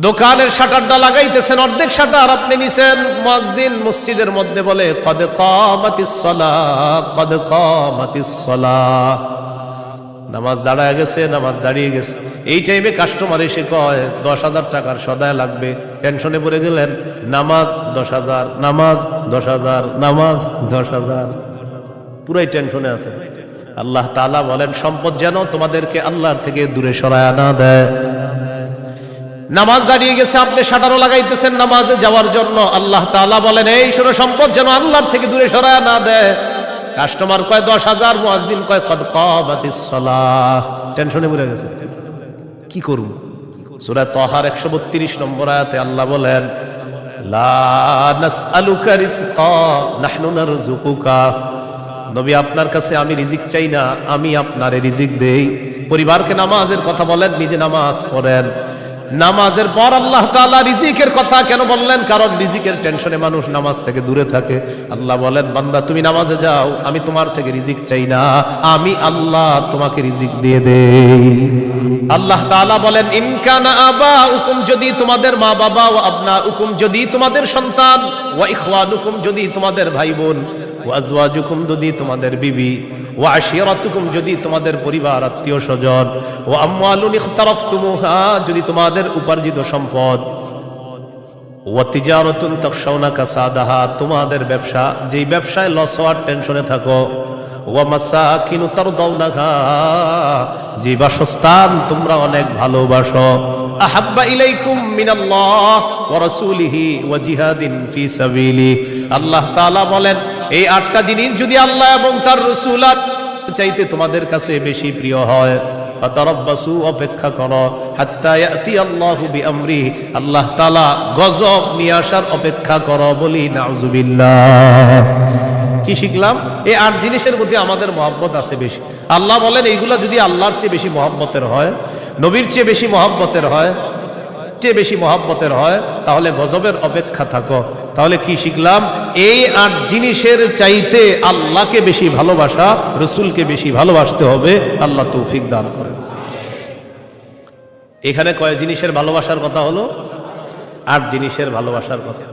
দোকানের শাটারটা লাগাইতেছেন, অর্ধেক শাটার আপনি নিছেন। মুয়াজ্জিন মসজিদের মধ্যে বলে কদ কামাতিস সালাহ, কদ কামাতিস সালাহ, নামাজ দাঁড়ায় গেছে, নামাজ দাঁড়িয়ে গেছে। এই টাইমে কাস্টমার এসে কয় 10,000 টাকার সদায় লাগবে। টেনশনে পড়ে গেলেন, নামাজ 10,000, নামাজ 10,000, নামাজ 10,000, পুরাই টেনশনে আছে। আল্লাহ তাআলা বলেন সম্পদ যেন তোমাদেরকে আল্লাহর থেকে দূরে সরায় না দেয়। নামাজ দাঁড়িয়ে গেছে, আপনি শাটারও লাগাইতেছেন নামাজে যাওয়ার জন্য। আল্লাহ তাআলা বলেন এই শোনো, সম্পদ যেন আল্লাহর থেকে দূরে সরায় না দেয়। কাস্টমার কয় 10,000, মুয়াজ্জিন কয় কদ কামাতিস সালাহ। টেনশনে পড়ে গেছে, কি করব? সূরা তাহার 132 নম্বর আয়াতে আল্লাহ বলেন লা নাসআলুকা রিজকা নাহনু নারযুকুকা। নবী আপনার কাছে আমি রিজিক চাই না, আমি আপনারে রিজিক দেই। পরিবারকে নামাজের কথা বলেন, নিজে নামাজ পড়েন। নামাজের পর আল্লাহ তাআলা রিজিকের কথা কেন বললেন? কারণ রিজিকের টেনশনে মানুষ নামাজ থেকে দূরে থাকে। আল্লাহ বলেন বান্দা তুমি নামাজে যাও, আমি তোমার থেকে রিজিক চাই না, আমি আল্লাহ তোমাকে রিজিক দিয়ে দেই। আল্লাহ তাআলা বলেন ইন কানা আবাউকুম, যদি তোমাদের মা বাবা, ওয়া আবনাউকুম, যদি তোমাদের সন্তান, ওয়া ইখওয়ানুকুম, যদি তোমাদের ভাই বোন, ওয়া আজওয়াজুকুম, যদি তোমাদের বিবি, ওয়া আশিরাতুকুম, যদি তোমাদের পরিবার আত্মীয় স্বজন, ওয়া আমওয়ালুন ইখতারাফতুমুহা, যদি তোমাদের উপার্জিত সম্পদ, ওয়া তিজারাতুন তাখশাউনা কাসাদাহা, তোমাদের ব্যবসা, যেই ব্যবসায় লস হওয়ার টেনশনে থাকো, ওয়া মাসাকিনু তারদাউনাহা, যে বাসস্থান তোমরা অনেক ভালোবাসো, আহাব্বা ইলাইকুম মিনাল্লাহ ওয়া রাসূলিহি ওয়া জিহাদিন ফি সাবিলি। আল্লাহ তাআলা বলেন এই 8টা জিনিস যদি আল্লাহ এবং তার রাসূল চাইতে তোমাদের কাছে বেশি প্রিয় হয়, ফাতারাব্বাসু, অপেক্ষা করো, হাত্তা ইয়াতি আল্লাহু বিআমরি, আল্লাহ তাআলা গজব নিয়ে আসার অপেক্ষা করো। বলি নাউযুবিল্লাহ। কি শিখলাম? এই 8 জিনিসের প্রতি আমাদের মহব্বত আছে বেশি। আল্লাহ বলেন এইগুলা যদি আল্লাহর চেয়ে বেশি মহব্বতের হয়, নবীর চেয়ে বেশি মহব্বতের হয়, বেশি মহব্বতের হয়, তাহলে গজবের অপেক্ষা থাকো। তাহলে কি শিখলাম? এই 8 জিনিসের চাইতে আল্লাহকে বেশি ভালোবাসা, রসুলকে বেশি ভালোবাসতে হবে। আল্লাহ তৌফিক দান করেন। এখানে কয় জিনিসের ভালোবাসার কথা হলো? 8 জিনিসের ভালোবাসার কথা।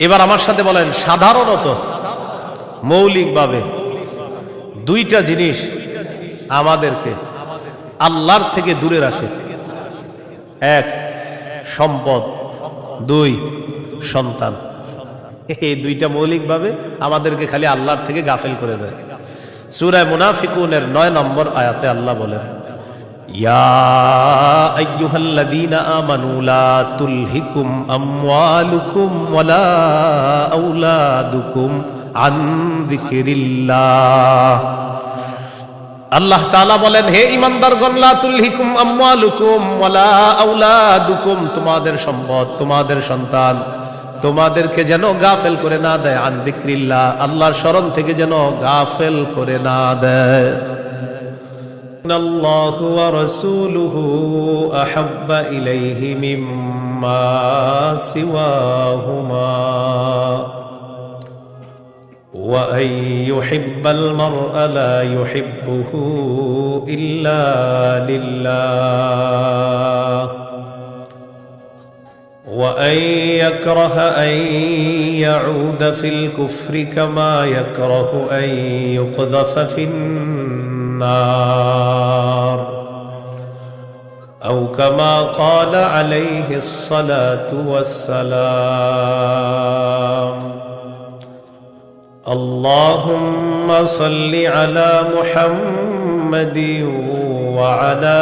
এবার আমার সাথে বলেন, সাধারণত মৌলিকভাবে 2টা জিনিস আমাদেরকে আল্লাহর থেকে দূরে রাখে। 1 সম্পদ, 2 সন্তান। এই 2টা মৌলিকভাবে আমাদেরকে খালি আল্লাহর থেকে গাফেল করে দেয়। সূরা মুনাফিকুনের 9 নম্বর আয়াতে আল্লাহ বলেন ইয়া আইয়ুহাল্লাযীনা আমানু লা তুলহিকুম আমওয়ালুকুম ওয়ালা আওলাদুকুম আন যিকরিল্লাহ। আল্লাহ তাআলা বলেন হে ঈমানদারগণ, লা তুলহিকুম আমওয়ালুকুম ওয়ালা আওলাদুকুম, তোমাদের সম্পদ, তোমাদের সন্তান তোমাদেরকে যেন গাফেল করে না দেয়, আন যিকরিল্লাহ, আল্লাহর স্মরণ থেকে যেন গাফেল করে না দেয়। আল্লাহু ওয়া রাসূলুহু আহাব্বা ইলাইহি মিম্মা সিওয়াহুমা وأن يحب المرء لا يحبه إلا لله وأن يكره أن يعود في الكفر كما يكره أن يقذف في النار أو كما قال عليه الصلاة والسلام اللهم صل على محمد وعلى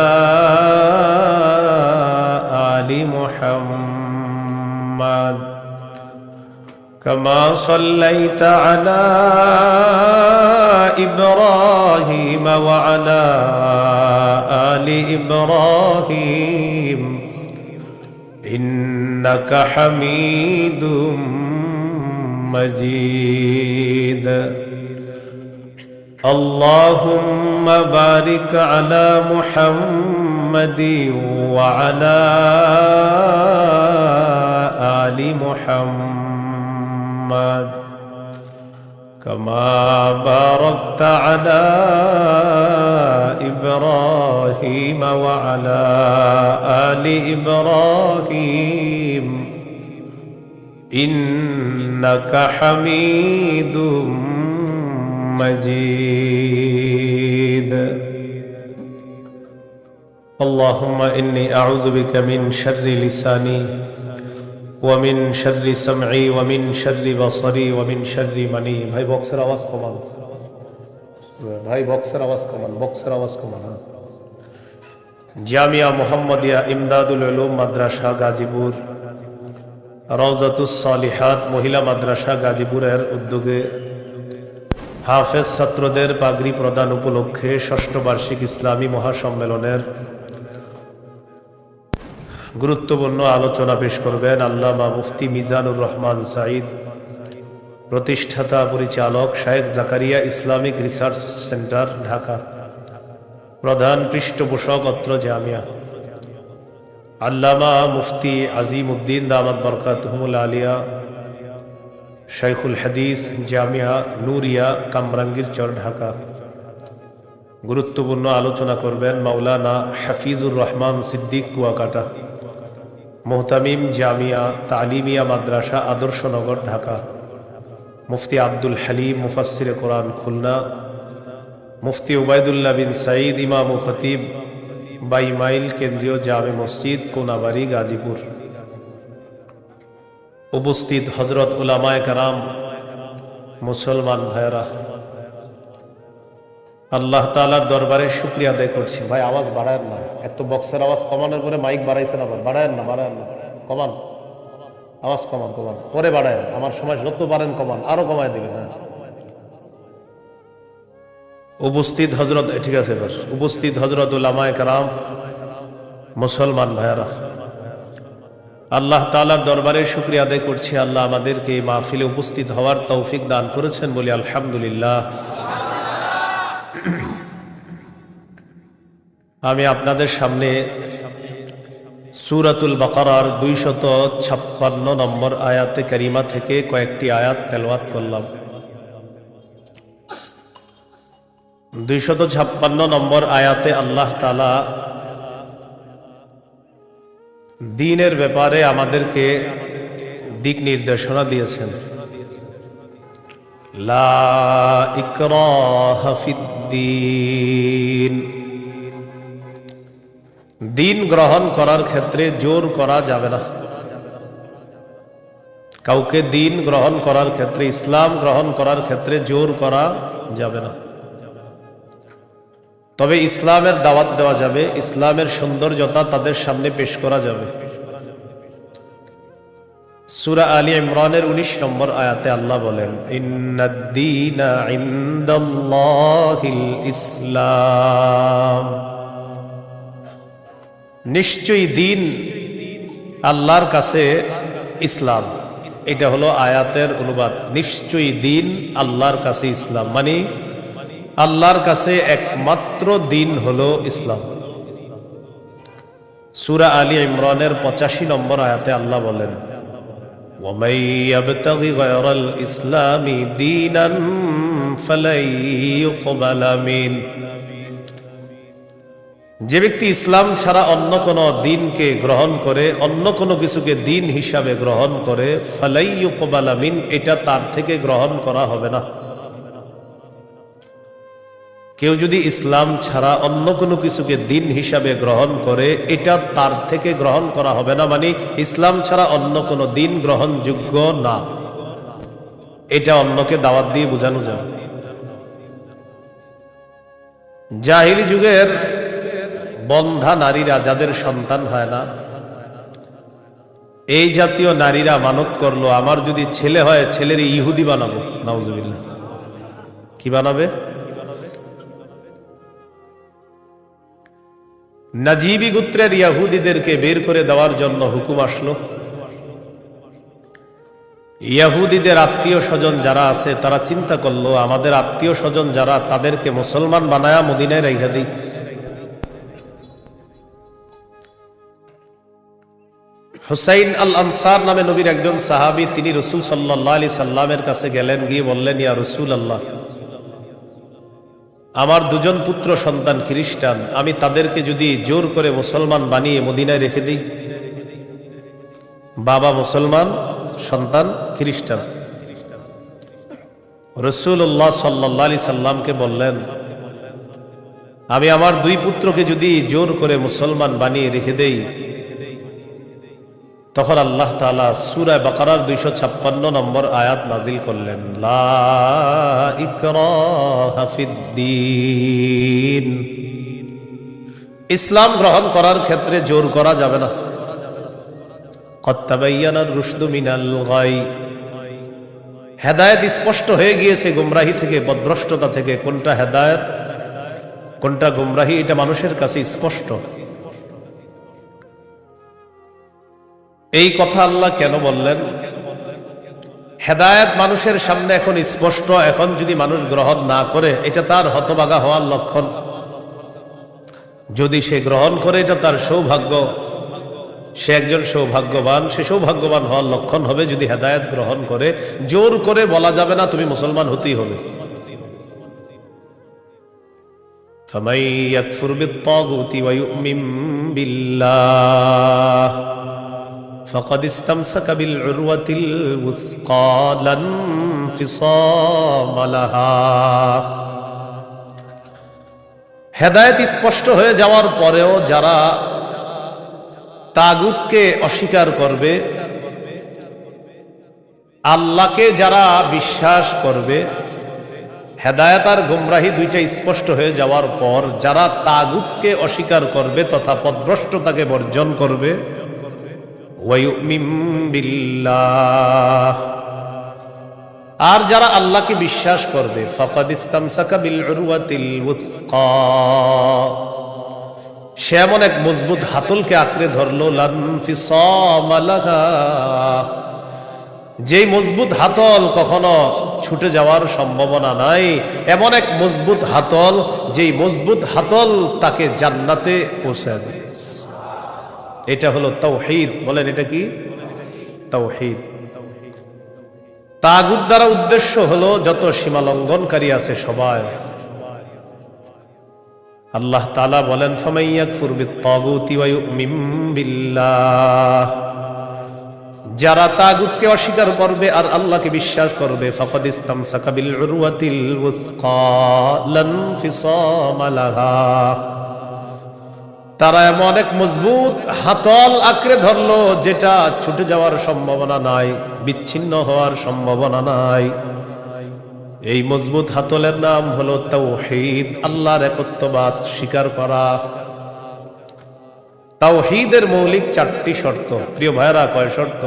آل محمد كما صليت على إبراهيم وعلى آل إبراهيم إنك حميد مجيد اللهم بارك على محمد وعلى آل محمد كما باركت على إبراهيم وعلى آل إبراهيم إنك حميد مجيد اللهم إني أعوذ بك من شر لساني ومن شر سمعي ومن شر بصري ومن شر مني ভাই বক্সের আওয়াজ কমান ভাই বক্সের আওয়াজ কমান জামিয়া মুহাম্মাদিয়া ইমদাদুল উলুম মাদ্রাসা গাজীপুর রওজাতুস সালিহাত মহিলা মাদ্রাসা গাজীপুরের উদ্যোগে হাফেজ ছাত্রদের পাগড়ি প্রদান উপলক্ষে ষষ্ঠ বার্ষিক ইসলামী মহাসম্মেলনের গুরুত্বপূর্ণ আলোচনা পেশ করবেন আল্লামা মুফতি মিজানুর রহমান সাঈদ, প্রতিষ্ঠাতা পরিচালক শায়েখ Zakaria Islamic research centre Dhaka, প্রধান পৃষ্ঠপোষক অত্র জামিয়া। আল্লামা মুফতি আজিম উদ্দিন দামাত বরকাতুহুল আলিয়া শাইখুল হাদিস জামিয়া নুরিয়া কামরাঙ্গীরচর ঢাকা। গুরুত্বপূর্ণ আলোচনা করবেন মাওলানা হাফিজুর রহমান সিদ্দিক কুয়াকাটা, মুহতামিম জামিয়া তালিমিয়া মাদ্রাসা আদর্শনগর ঢাকা, মুফতি আব্দুল হালিম মুফাসসিরে কোরআন খুলনা, মুফতি উবাইদুল্লাহ বিন সাঈদ ইমাম ও খতিব বাইমাইল কেন্দ্রীয় জামে মসজিদ কোনাবাড়ি গাজীপুর। উপস্থিত হযরত উলামায়ে কেরাম, মুসলমান ভাইরা, আল্লাহ তাআলার দরবারে শুকরিয়া আদায় করছি। ভাই আওয়াজ বাড়ায়েন না, এত বক্সের আওয়াজ কমানোর পরে মাইক বাড়াইছেন আবার, বাড়ায়েন না কমান, আওয়াজ কমান পরে বাড়ায়েন, আমার সময় যত পারেন কমান, আরো কমায় দিবেন। হ্যাঁ উপস্থিত হযরত, ঠিক আছে এবার উপস্থিত হযরত উলামায়ে কেরাম, মুসলমান ভাইরা, আল্লাহ তাআলার দরবারে শুকরিয়া আদায় করছি। আল্লাহ আমাদেরকে এই মাহফিলে উপস্থিত হওয়ার তৌফিক দান করেছেন বলি আলহামদুলিল্লাহ। আমি আপনাদের সামনে সূরাতুল বাকারার 256 নম্বর আয়াতে কারিমা থেকে কয়েকটি আয়াত তেলাওয়াত করলাম। 256 নম্বর আয়াতে আল্লাহ তাআলা দ্বীনের ব্যাপারে আমাদেরকে দিক নির্দেশনা দিয়েছেন। লা ইকরাহা ফিদ্দীন, দিন গ্রহণ করার ক্ষেত্রে জোর করা যাবে না। কাউকে দিন গ্রহণ করার ক্ষেত্রে, ইসলাম গ্রহণ করার ক্ষেত্রে জোর করা যাবে না। তবে ইসলামের দাওয়াত দেওয়া যাবে, ইসলামের সৌন্দর্যতা তাদের সামনে পেশ করা যাবে। সূরা আলী ইমরানের 19 নম্বর আয়াতে আল্লাহ বলেন, ইন্নাদ-দীনা ইনদাল্লাহিল ইসলাম, নিশ্চয়ই দিন আল্লাহর কাছে ইসলাম। এটা হলো আয়াতের অনুবাদ। নিশ্চয়ই দিন আল্লাহর কাছে ইসলাম, মানে আল্লাহর কাছে একমাত্র দিন হলো ইসলাম। সূরা আলী ইমরানের 85 নম্বর আয়াতে আল্লাহ বলেন, وَمَن يَبْتَغِ غَيْرَ الْإِسْلَامِ دِينًا فَلَن يُقْبَلَ مِنْهُ, যে ব্যক্তি ইসলাম ছাড়া অন্য কোনো দিনকে গ্রহণ করে, অন্য কোনো কিছুকে দিন হিসাবে গ্রহণ করে, ফালাই ইউকবালা মিন, এটা তার থেকে গ্রহণ করা হবে না। কেউ যদি ইসলাম ছাড়া অন্য কোনো কিছুকে দিন হিসাবে গ্রহণ করে, এটা তার থেকে গ্রহণ করা হবে না, মানে ইসলাম ছাড়া অন্য কোনো দিন গ্রহণযোগ্য না। এটা অন্যকে দাওয়াত দিয়ে বোঝানো যাবে। জাহিলি যুগের বন্ধা নারীরা, যাদের সন্তান হয় না, এই জাতীয় নারীরা মানত করলো, আমার যদি ছেলে হয় ছেলের ইহুদি বানাবো। নাউজুবিল্লাহ। কি বানাবে? নাজিবি গোত্রের ইয়াহুদিদেরকে বের করে দেওয়ার জন্য হুকুম আসলো। ইয়াহুদিদের আত্মীয় স্বজন যারা আছে তারা চিন্তা করলো, আমাদের আত্মীয় স্বজন যারা, তাদেরকে মুসলমান বানায়া মদিনায় রাইখা দিই। হুসাইন আল আনসার নামে নবীর একজন সাহাবী, তিনি রাসূল সাল্লাল্লাহু আলাইহি সাল্লামের কাছে গেলেন, গিয়ে বললেন, ইয়া রাসূলুল্লাহ, আমার দুজন পুত্র সন্তান খ্রিস্টান, আমি তাদেরকে যদি জোর করে মুসলমান বানিয়ে মদিনায় রেখে দিই, বাবা মুসলমান সন্তান খ্রিস্টান, রাসূলুল্লাহ সাল্লাল্লাহু আলাইহি সাল্লামকে বললেন, আমি আমার দুই পুত্রকে যদি জোর করে মুসলমান বানিয়ে রেখে দেই, তখন আল্লাহ তাআলা সূরা বাকারার 256 নম্বর আয়াত নাজিল করলেন, লা ইকরাহা ফিদ্দীন। ইসলাম গ্রহণ করার ক্ষেত্রে জোর করা যাবে না। ক্বাদ তাবায়্যানার রুশদু মিনাল গাই, হেদায়েত স্পষ্ট হয়ে গিয়েছে গুমরাহি থেকে, পথভ্রষ্টতা থেকে। কোনটা হেদায়েত কোনটা গুমরাহি, এটা মানুষের কাছে স্পষ্ট। এই কথা আল্লাহ কেন বললেন? হেদায়েত মানুষের সামনে এখন স্পষ্ট, এখন যদি মানুষ গ্রহণ না করে, এটা তার হতভাগা হওয়ার লক্ষণ। যদি সে গ্রহণ করে, এটা তার সৌভাগ্য, সে একজন সৌভাগ্যবান। সে সৌভাগ্যবান হওয়ার লক্ষণ হবে যদি হেদায়েত গ্রহণ করে। জোর করে বলা যাবে না তুমি মুসলমান হতেই হবে। ফামান ইয়াকফুর বিত-তাগুতি ওয়া ইউমিন বিল্লাহ ফাকাদ ইসতামসাকা বিল উরওয়াতিল ওয়াসকা লা ইনফিসামা লাহা। হেদায়েত স্পষ্ট হয়ে যাওয়ার পরেও যারা তাগুতকে অস্বীকার করবে, আল্লাহকে যারা বিশ্বাস করবে, হেদায়েত আর গুমরাহি দুইটা স্পষ্ট হয়ে যাওয়ার পর যারা তাগুতকে অস্বীকার করবে তথা পথভ্রষ্টতাকে বর্জন করবে, ওয়া ইউমিন বিল্লাহ, আর যারা আল্লাহকে বিশ্বাস করবে, ফাকাদ ইসতামসাকা বিল উরওয়াতিল ওয়াসকা, সে এমন এক মজবুত হাতলকে আঁকড়ে ধরলো, লা ইনফিসামা লাহা, যেই মজবুত হাতল কখনো ছুটে যাওয়ার সম্ভাবনা নাই। এমন এক মজবুত হাতল, যেই মজবুত হাতল তাকে জান্নাতে পৌঁছে দেবে। এটা হলো তাওহীদ। বলেন, এটা কি? তাওহীদ। তাগুত দ্বারা উদ্দেশ্য হলো যত সীমালঙ্ঘনকারী আছে সবাই। আল্লাহ তাআলা বলেন, ফামান ইয়াকফুর বিত-তাগুতি ওয়া ইউমিন বিল্লাহ, যারা তাগুতকে অস্বীকার করবে আর আল্লাহকে বিশ্বাস করবে, ফাকাদ ইসতামসাকা বিল উরওয়াতিল ওয়াসকা লা ইনফিসামা লাহা, তারা এমন এক মজবুত হাতল আঁকড়ে ধরলো যেটা ছুটে যাওয়ার সম্ভাবনা নাই, বিচ্ছিন্ন হওয়ার সম্ভাবনা নাই। এই মজবুত হাতলের নাম হলো তাওহীদ, আল্লাহর একত্ববাদ স্বীকার করা। তাওহীদের মৌলিক 4টি শর্ত। প্রিয় ভাইরা, কয় শর্ত?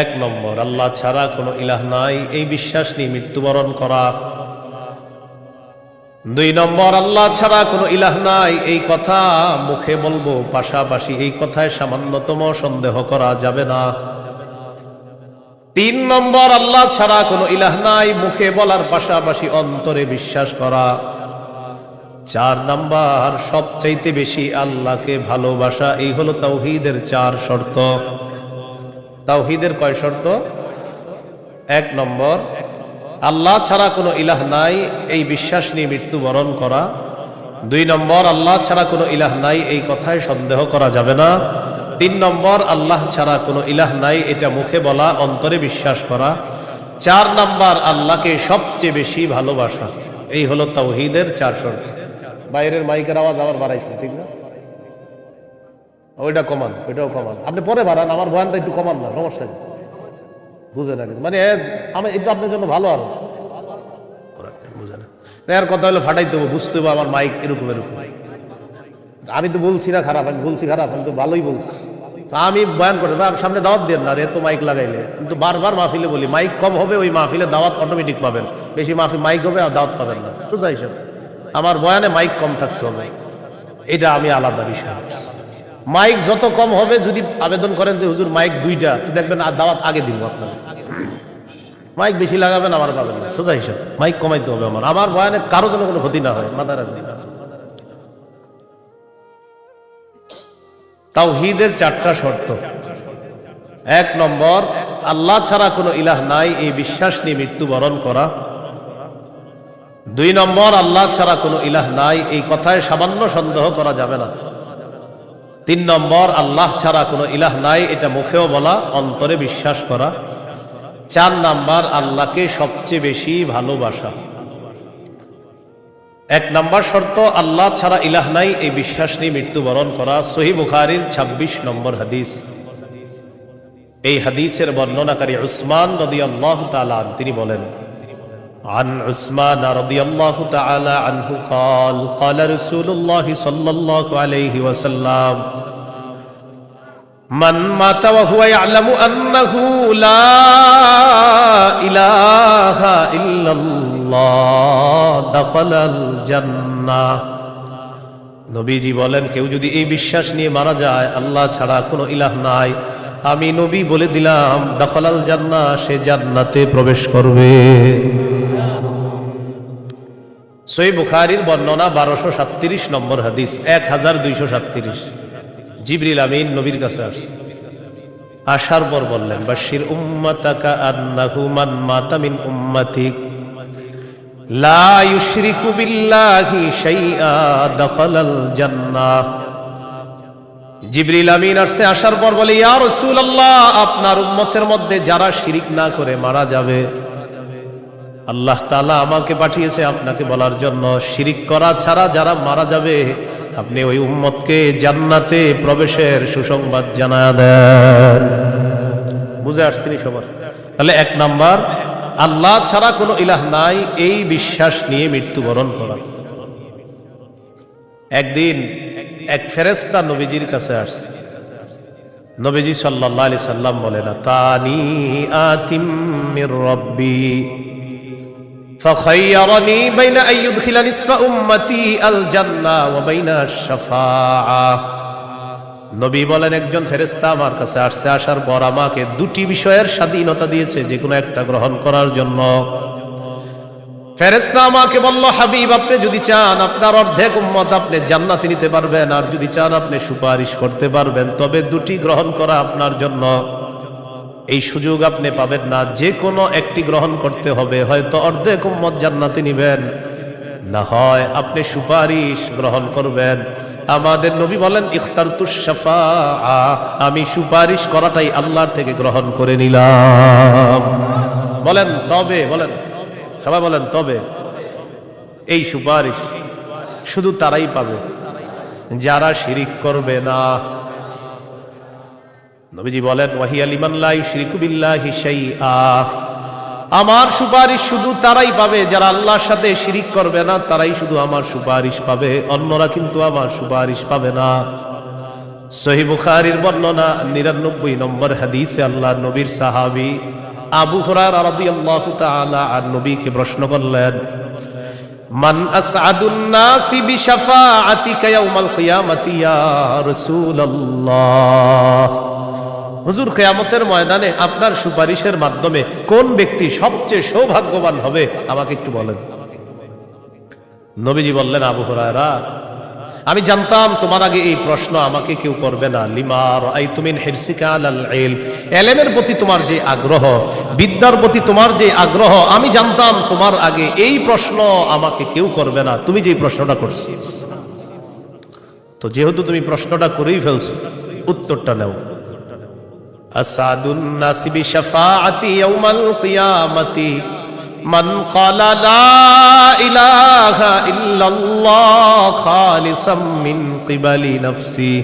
1 নম্বর, আল্লাহ ছাড়া কোনো ইলাহ নাই, এই বিশ্বাস নিয়ে মৃত্যুবরণ করা। 2 নম্বর, আল্লাহ ছাড়া কোনো ইলাহ নাই এই কথা মুখে বলবো, পাশাপাশি এই কথায় সামান্যতম সন্দেহ করা যাবে না। 3 নম্বর, আল্লাহ ছাড়া কোনো ইলাহ নাই মুখে বলার পাশাপাশি অন্তরে বিশ্বাস করা। 4 নম্বর, সবচাইতে বেশি আল্লাহকে ভালোবাসা। এই হলো তাওহীদের 4 শর্ত। তাওহীদের কয় শর্ত? 1 নম্বর, আল্লাহ ছাড়া কোনো ইলাহ নাই এই বিশ্বাস নিয়ে মৃত্যুবরণ করা। 2 নম্বর, আল্লাহ ছাড়া কোনো ইলাহ নাই এই কথায় সন্দেহ করা যাবে না। 3 নম্বর, আল্লাহ ছাড়া কোনো ইলাহ নাই এটা মুখে বলা, অন্তরে বিশ্বাস করা। 4 নম্বর, আল্লাহকে সবচেয়ে বেশি ভালোবাসা। এই হলো তাওহীদের 4 শর্ত। বাইরের মাইকের আওয়াজ আবার বাড়াইছে, ঠিক না? ওইটা কমান, ওইটাও কমান। আপনি পরে বাড়ান, আমার বয়ানটা একটু কমান না, সমস্যা নেই। বুঝে না কিছু, মানে আমি এটা আপনার জন্য ভালো। আর বুঝে না, এর কথা হলো ফাটাইতে হবে, বুঝতে হবে আমার মাইক এরকম এরকম। আমি তো বলছি না খারাপ, আমি বলছি খারাপ, আমি তো ভালোই বলছি। আমি বয়ান করে সামনে দাওয়াত দেন না, এত মাইক লাগাইলে। কিন্তু বারবার মাহফিলে বলি, মাইক কম হবে ওই মাহফিলে দাওয়াত অটোমেটিক পাবেন, বেশি মাহফিল মাইক হবে আর দাওয়াত পাবেন না। সোজা হিসাব, আমার বয়ানে মাইক কম থাকতে হবে, এটা আমি আলাদা বিষয়। মাইক যত কম হবে, যদি আবেদন করেন যে হুজুর মাইক 2টা, তো দেখবেন আর দাওয়াত আগে দিব আপনাকে। মাইক বেশি লাগাবেন, আমার পাবেন না, সোজা হিসাব। মাইক কমাইতে হবে আমার বয়ানে কারো যেন কোনো ক্ষতি না হয়, মাথা রাখবেন না। তাওহীদের 4টা শর্ত। 1 নম্বর, আল্লাহ ছাড়া কোনো ইলাহ নাই এই বিশ্বাস নিয়ে মৃত্যুবরণ করা। দুই নম্বর, আল্লাহ ছাড়া কোনো ইলাহ নাই, এই কথায় সামান্য সন্দেহ করা যাবে না। তিন নম্বর, আল্লাহ ছাড়া কোনো ইলাহ নাই, এটা মুখেও বলা, অন্তরে বিশ্বাস করা। চার নাম্বার, আল্লাহকে সবচেয়ে বেশি ভালোবাসা। এক নাম্বার শর্ত, আল্লাহ ছাড়া ইলাহ নাই, এই বিশ্বাস নিয়ে মৃত্যুবরণ করা। সহিহ বুখারীর 26 নম্বর হাদিস। এই হাদিসের বর্ণনাকারী উসমান রাদিয়াল্লাহু তাআলা আনহু, তিনি বলেন, عن عثمان رضي الله تعالى عنه قال قال رسول الله صلى الله عليه وسلم من مات وهو يعلم أنه لا إله إلا الله دخل الجنة। নবীজি বলেন, কেউ যদি এই বিশ্বাস নিয়ে মারা যায় আল্লাহ ছাড়া কোনো ইলাহ নাই, আমি নবী বলে দিলাম দাখালাল জান্নাহ, সে জান্নাতে প্রবেশ করবে। সহিহ বুখারীর বর্ণনা 1237 নম্বর হাদিস, 1237। জিবরিল আমিন নবীর কাছে আসছে, আসার পর বললেন, বাশির উম্মাতাকা আন্নাহু মান মাতা মিন উম্মাতিক লা ইউশরিকু বিল্লাহি শাইআ দাখালাল জান্নাহ। জিবরিল আমিন আসছে, আসার পর বলে, ইয়া রাসূলুল্লাহ, আপনার উম্মতের মধ্যে যারা শিরিক না করে মারা যাবে, আল্লাহ তাআলা আমাকে পাঠিয়েছে আপনাকে বলার জন্য, শিরিক করা ছাড়া যারা মারা যাবে আপনি ওই উম্মতকে জান্নাতে প্রবেশের সুসংবাদ জানায় দেন। বুঝে আসছেন সবার? তাহলে এক নাম্বার, আল্লাহ ছাড়া কোনো ইলাহ নাই, এই বিশ্বাস নিয়ে মৃত্যুবরণ করা। একদিন এক ফেরেশতা নবীজির কাছে আসছে। নবীজি সাল্লাল্লাহু আলাইহি সাল্লাম বলেন, তানি আতিম মির রাব্বি فخيرني بين أن يدخل نصف أمتي الجنة وبين الشفاعة। নবী বলেন, একজন ফেরেশতা আমার কাছে আসছে, আসার পর আমাকে দুটি বিষয়ের স্বাধীনতা দিয়েছে, যে কোনো একটা গ্রহণ করার জন্য। ফেরেশতা আমাকে বলল, হাবিব, আপনি যদি চান আপনার অর্ধেক উম্মত আপনি জান্নাতে নিতে পারবেন, আর যদি চান আপনি সুপারিশ করতে পারবেন, তবে দুটি গ্রহণ করা আপনার জন্য। এই সুযোগ আপনি পাবেন না, যে কোনো একটি গ্রহণ করতে হবে। হয়তো অর্ধেক উম্মত জান্নাতে নিবেন, না হয় আপনি সুপারিশ গ্রহণ করবেন। আমাদের নবী বলেন, ইখতারতুশ শাফাআ, আমি সুপারিশ করাটাই আল্লাহর থেকে গ্রহণ করে নিলাম। বলেন তবে, বলেন সবাই বলেন তবে। এই সুপারিশ শুধু তারাই পাবে যারা শিরিক করবে না। নবীজি বলেন, ওয়াহিয়া লিমান লা ইউশরিকু বিল্লাহি শাইআ, আমার সুপারিশ শুধু তারাই পাবে যারা আল্লাহর সাথে শিরিক করবে না, তারাই শুধু আমার সুপারিশ পাবে, অন্যরা কিন্তু আমার সুপারিশ পাবে না। সহিহ বুখারীর বর্ণনা 99 নম্বর হাদিসে আল্লাহর নবীর সাহাবী আবু হুরায়রা রাদিয়াল্লাহু তাআলা আর নবীকে প্রশ্ন করলেন, মান আসআদুন নাসি বিশাফাআতিকা ইয়াউমাল কিয়ামাতি ইয়া রাসূলুল্লাহ। হুজুর, কিয়ামতের ময়দানে আপনার সুপারিশের মাধ্যমে কোন ব্যক্তি সবচেয়ে সৌভাগ্যবান হবে আমাকে একটু বলেন। নবীজি বললেন, আবু হুরায়রা, আমি জানতাম তোমার আগে এই প্রশ্ন আমাকে কেউ করবে না। লিমা রাআইতু মিন হিরসিকা আলাল ইলম, ইলমের প্রতি তোমার যে আগ্রহ, বিদ্যার প্রতি তোমার যে আগ্রহ, আমি জানতাম তোমার আগে এই প্রশ্ন আমাকে কেউ করবে না, তুমি যে প্রশ্নটা করছিস। তো যেহেতু তুমি প্রশ্নটা করেই ফেলছো, উত্তরটা নাও। আসাদুন নাসি বিশাফাআতি ইয়াউমাল কিয়ামাতি মান ক্বালা লা ইলাহা ইল্লাল্লাহ খালিসাম মিন কিবালি নাফসি।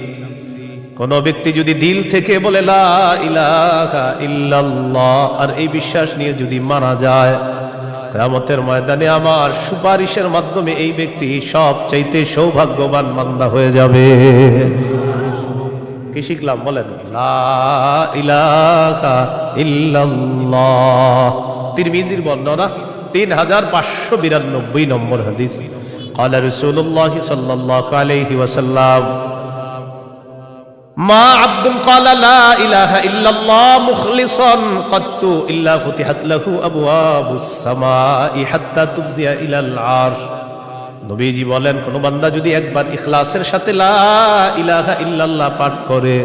কোন ব্যক্তি যদি দিল থেকে বলে লা ইলাহা ইল্লাল্লাহ, আর এই বিশ্বাস নিয়ে যদি মারা যায়, কিয়ামতের ময়দানে আমার সুপারিশের মাধ্যমে এই ব্যক্তি সবচাইতে সৌভাগ্যবান বান্দা হয়ে যাবে। কি শিখলাম বলেন? লা ইলাহা ইল্লাল্লাহ। তিরমিজির বর্ণনা 3592 নম্বর হাদিস। ক্বালা রাসূলুল্লাহ সাল্লাল্লাহু আলাইহি ওয়াসাল্লাম, মা আবদুন ক্বালা লা ইলাহা ইল্লাল্লাহ মুখলিসান কাত্তু ইল্লা ফুতিহাত লাহু আবওয়াবুস সামাই হাত্তা তুফজিয়া ইলাল আরশ। নবীজি বলেন, কোন বান্দা যদি একবার ইখলাসের সাথে লা ইলাহা ইল্লাল্লাহ পাঠ করে,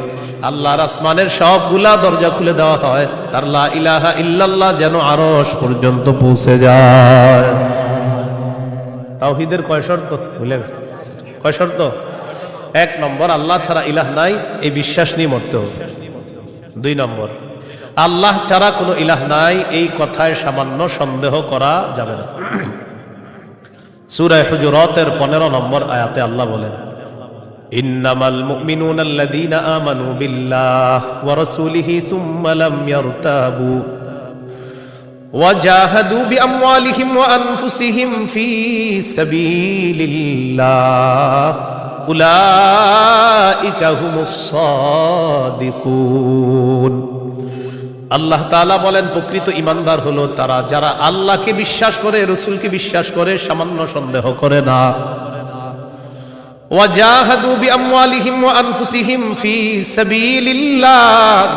আল্লাহর আসমানের সবগুলা দরজা খুলে দেওয়া হয়, তার লা ইলাহা ইল্লাল্লাহ যেন আরশ পর্যন্ত পৌঁছে যায়। তাওহীদের কয় শর্ত ভুলে গেছে? কয় শর্ত? 1 নম্বর, আল্লাহ ছাড়া ইলাহ নাই, এই বিশ্বাস নিয়ে মরতে হবে। 2 নম্বর, আল্লাহ ছাড়া কোনো ইলাহ নাই, এই কথায় সামান্য সন্দেহ করা যাবে না। সূরা হুজুরাতের 15 নম্বর আয়াতে আল্লাহ বলেন, ইন্নামাল মুমিনুনা আল্লাযীনা আমানু বিল্লাহি ওয়া রাসূলিহি সুম্মা লাম ইয়ারতাবু ওয়া জাহাদু বিআমওয়ালিহিম ওয়া আনফুসিহিম ফী সাবিলিল্লাহ উলাইকা হুমুস সাদিকুন। আল্লাহ তাআলা বলেন, প্রকৃত ঈমানদার হলো তারা যারা আল্লাহকে বিশ্বাস করে, রাসূলকে বিশ্বাস করে, সামান্য সন্দেহ করে না। ওয়াজাহাদু বিআমওয়ালিহিম ওয়া আনফুসিহিম ফী সাবিলিল্লাহ,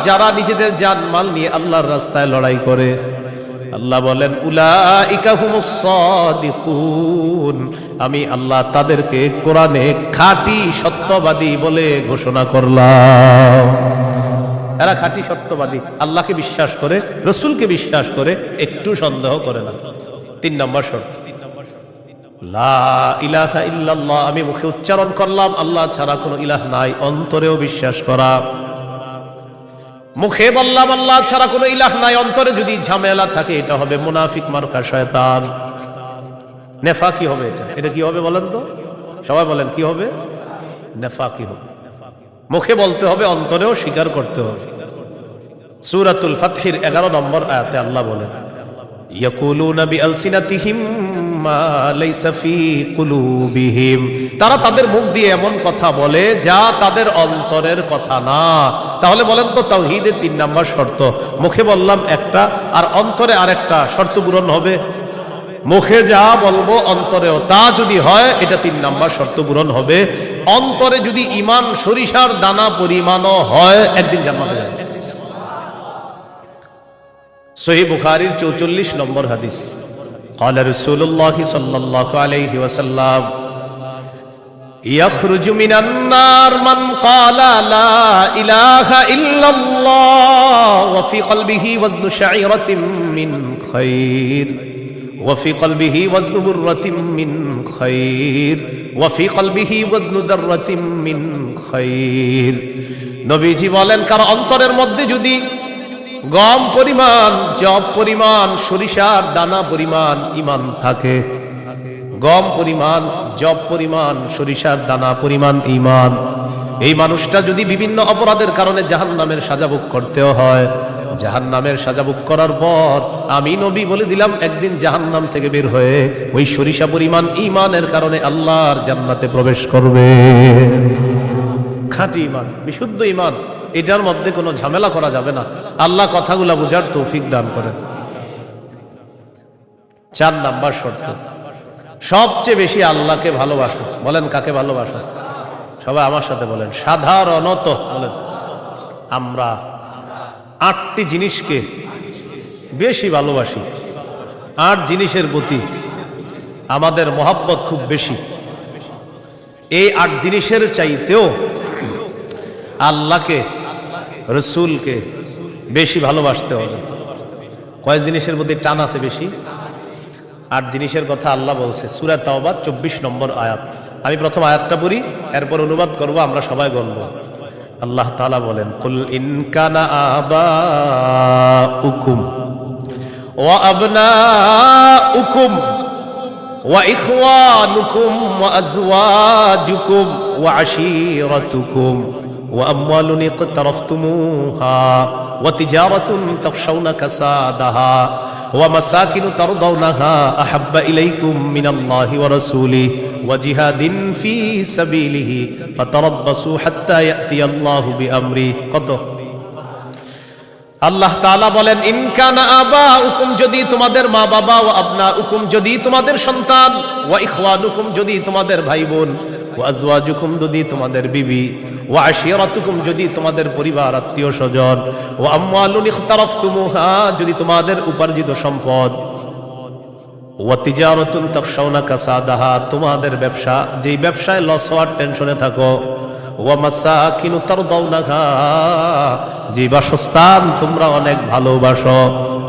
যারা নিজেদের জান-মাল নিয়ে আল্লাহর রাস্তায় লড়াই করে। আল্লাহ বলেন, উলাইকা হুমুস সাদিকুন, আমি আল্লাহ তাদেরকে কোরআনে খাঁটি সত্যবাদী বলে ঘোষণা করলাম। এরা খাঁটি সত্যবাদী, আল্লাহকে বিশ্বাস করে, রাসূলকে বিশ্বাস করে, একটু সন্দেহ করে না। 3 নম্বর শর্ত, লা ইলাহা ইল্লাল্লাহ, আমি মুখে উচ্চারণ করলাম আল্লাহ ছাড়া কোনো ইলাহ নাই, অন্তরেও বিশ্বাস করা। মুখে বললাম আল্লাহ ছাড়া কোনো ইলাহ নাই, অন্তরে যদি ঝামেলা থাকে এটা হবে মুনাফিক মার্কা শয়তান, নেফাকি হবে। এটা কি হবে বলেন তো? সবাই বলেন কি হবে? নেফাকি হবে। মুখে বলতে হবে, অন্তরেও স্বীকার করতে হবে। সূরাতুল ফাতহির 11 নম্বর আয়াতে আল্লাহ বলেন, ইয়াকুলুনা বিআলসিনাতিহিম মা লাইসা ফি কুলুবিহিম, তারা তাদের মুখ দিয়ে এমন কথা বলে যা তাদের অন্তরের কথা না। তাহলে বলেন তো, তাওহীদের 3 নম্বর শর্ত, মুখে বললাম একটা আর অন্তরে আরেকটা, শর্ত পূরণ হবে? মুখে যা বলবো অন্তরেও তা যদি হয়, এটা 3 নম্বর শর্ত পূরণ হবে। অন্তরে যদি ঈমান সরিষার দানা পরিমাণও হয়, একদিন জান্নাতে যাবে। সহিহ বুখারীর 44 নম্বর হাদিস, قال رسول الله صلى الله عليه وسلم يخرج من النار من قال لا إله إلا الله وفي قلبه وزن شعيرة من خير وفي قلبه وزن برة من خير وفي قلبه وزن ذرة من خير। নবীজি বলেন, কারো অন্তরের মধ্যে যদি গম পরিমাণ, জব পরিমাণ, সরিষার দানা পরিমাণ ঈমান থাকে, গম পরিমাণ, জব পরিমাণ, সরিষার দানা পরিমাণ ঈমান, এই মানুষটা যদি বিভিন্ন অপরাধের কারণে জাহান্নামের সাজা ভোগ করতেও হয়, জাহান্নামের সাজা ভোগ করার পর আমি নবী বলে দিলাম, একদিন জাহান্নাম থেকে বের হয়ে ওই সরিষা পরিমাণ ঈমানের কারণে আল্লাহর জান্নাতে প্রবেশ করবে। খাঁটি ঈমান, বিশুদ্ধ ঈমান, এটার মধ্যে কোনো ঝামেলা করা যাবে না। আল্লাহ কথাগুলা বুঝার তৌফিক দান করেন। 4 নাম্বার শর্ত, সবচেয়ে বেশি আল্লাহকে ভালোবাসো। বলেন কাকে ভালোবাসো? সবাই আমার সাথে বলেন, সাধারণত বলেন। আমরা 8টি জিনিসকে বেশি ভালোবাসি। 8 জিনিসের প্রতি আমাদের মহব্বত খুব বেশি। এই 8 জিনিসের চাইতেও আল্লাহকে, রসুলকে বেশি ভালোবাসতে হবে। কয় জিনিসের প্রতি টান আছে বেশি? 8 জিনিসের কথা আল্লাহ বলছে সূরা তাওবা 24 নম্বর আয়াত। আমি প্রথম আয়াতটা পড়ি, এরপর অনুবাদ করব, আমরা সবাই বলব। আল্লাহ তাআলা বলেন, কুল ইন কানা আবাউকুম ওয়া আবনাউকুম ওয়া ইখওয়ানুকুম ওয়া আজওয়াজুকুম ওয়া আশীরাতুকুম وأموال اقترفتموها وتجارة تخشون كسادها ومساكن ترضونها أحب إليكم من الله ورسوله وجهاد في سبيله فتربصوا حتى يأتي الله بأمره। কত? আল্লাহ তাআলা বলেন, ইন কানা আবাউকুম, যদি তোমাদের মা বাবা, ওয়া আবনাউকুম, যদি তোমাদের সন্তান, ওয়া ইখওয়ানুকুম, যদি তোমাদের ভাই বোন, ওয়া আজওয়াজুকুম, যদি তোমাদের বিবি, ওয়া আশীরাতুকুম, যদি তোমাদের পরিবার আত্মীয় স্বজন, ওয়া আমওয়ালুন ইখতারাফতুমুহা, যদি তোমাদের উপার্জিত সম্পদ, ওয়া তিজারাতুন তাখশাউনা কাসাদাহা, তোমাদের ব্যবসা, যেই ব্যবসায় লস হওয়ার টেনশনে থাকো, ওয়া মাসাকিনু তারদাউনাহা, যে বাসস্থান তোমরা অনেক ভালোবাসো,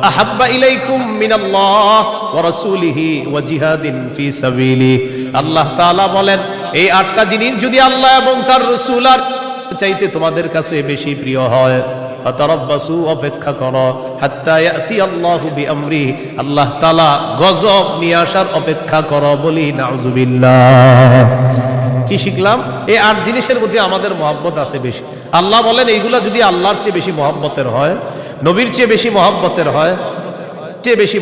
আহাব্বা ইলাইকুম মিনাল্লাহ ওয়া রাসূলিহি ওয়া জিহাদিন ফি সাবিলি। আল্লাহ তাআলা বলেন এই 8টা জিনিস যদি আল্লাহ এবং তার রাসূল আর চাইতে তোমাদের কাছে বেশি প্রিয় হয়, ফাতারাব্বাসু, অপেক্ষা করো, হাত্তা ইয়াতি আল্লাহু বিআমরি, আল্লাহ তাআলা গজব নিয়ে আসার অপেক্ষা করো। বলি নাউযুবিল্লাহ। কি শিখলাম? এই 8 জিনিসের প্রতি আমাদের মহব্বত আছে বেশি। আল্লাহ বলেন এইগুলা যদি আল্লাহর চেয়ে বেশি মহব্বতের হয়, নবীর চেয়ে বেশি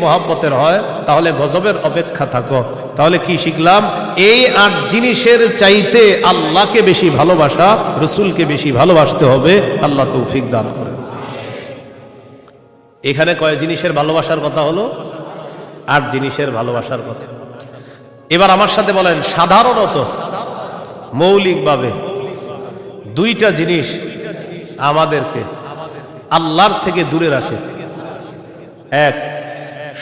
মহব্বতের হয়, তাহলে গজবের অপেক্ষা থাকো। তাহলে কি শিখলাম? এই 8 জিনিসের চাইতে আল্লাহকে বেশি ভালোবাসা, রসুলকে বেশি ভালোবাসতে হবে। আল্লাহ তৌফিক দান করেন। এখানে কয় জিনিসের ভালোবাসার কথা হলো? 8 জিনিসের ভালোবাসার কথা। এবার আমার সাথে বলেন, সাধারণত মৌলিকভাবে 2টা জিনিস আমাদেরকে আল্লাহর থেকে দূরে রাখে। 1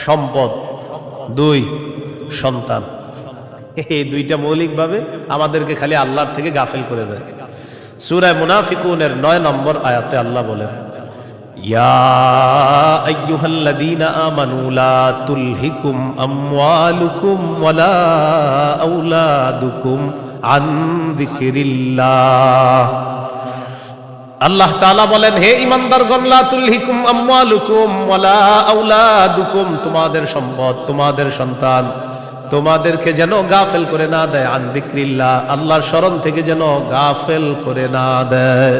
সম্পদ, 2 সন্তান। এই 2টা মৌলিকভাবে আমাদেরকে খালি আল্লাহর থেকে গাফেল করে দেয়। সূরা মুনাফিকুনের 9 নম্বর আয়াতে আল্লাহ বলেন, ইয়া আইয়ুহাল্লাযীনা আমানু লা তুলহিকুম আমওয়ালুকুম ওয়ালা আওলাদুকুম আন যিকরিল্লাহ। আল্লাহ তাআলা বলেন, হে ঈমানদারগণ, লা তুলহিকুম আমওয়ালুকুম ওয়ালা আওলাদুকুম, তোমাদের সম্পদ, তোমাদের সন্তান তোমাদেরকে যেন গাফেল করে না দেয়, আন যিকরিল্লাহ, আল্লাহর স্মরণ থেকে যেন গাফেল করে না দেয়।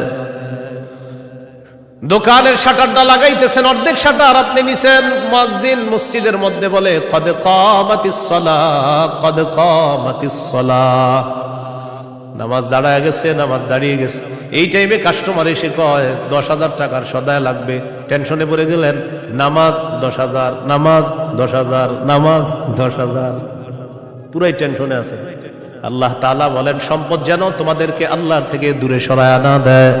দোকানের শাটারটা লাগাইতেছেন, অর্ধেক শাটার আপনি নিছেন, মুয়াজ্জিন মসজিদের মধ্যে বলে কদ কামাতিস সালাহ, কদ কামাতিস সালাহ, নামাজ দাঁড়ায় গেছে, নামাজ দাঁড়িয়ে গেছে। এই টাইমে কাস্টমার এসে কয় 10,000 টাকার সদায় লাগবে, টেনশনে পড়ে গেলেন, নামাজ 10,000, নামাজ 10,000, নামাজ 10,000, পুরাই টেনশনে আছে। আল্লাহ তাআলা বলেন সম্পদ যেন তোমাদেরকে আল্লাহর থেকে দূরে সরায় না দেয়।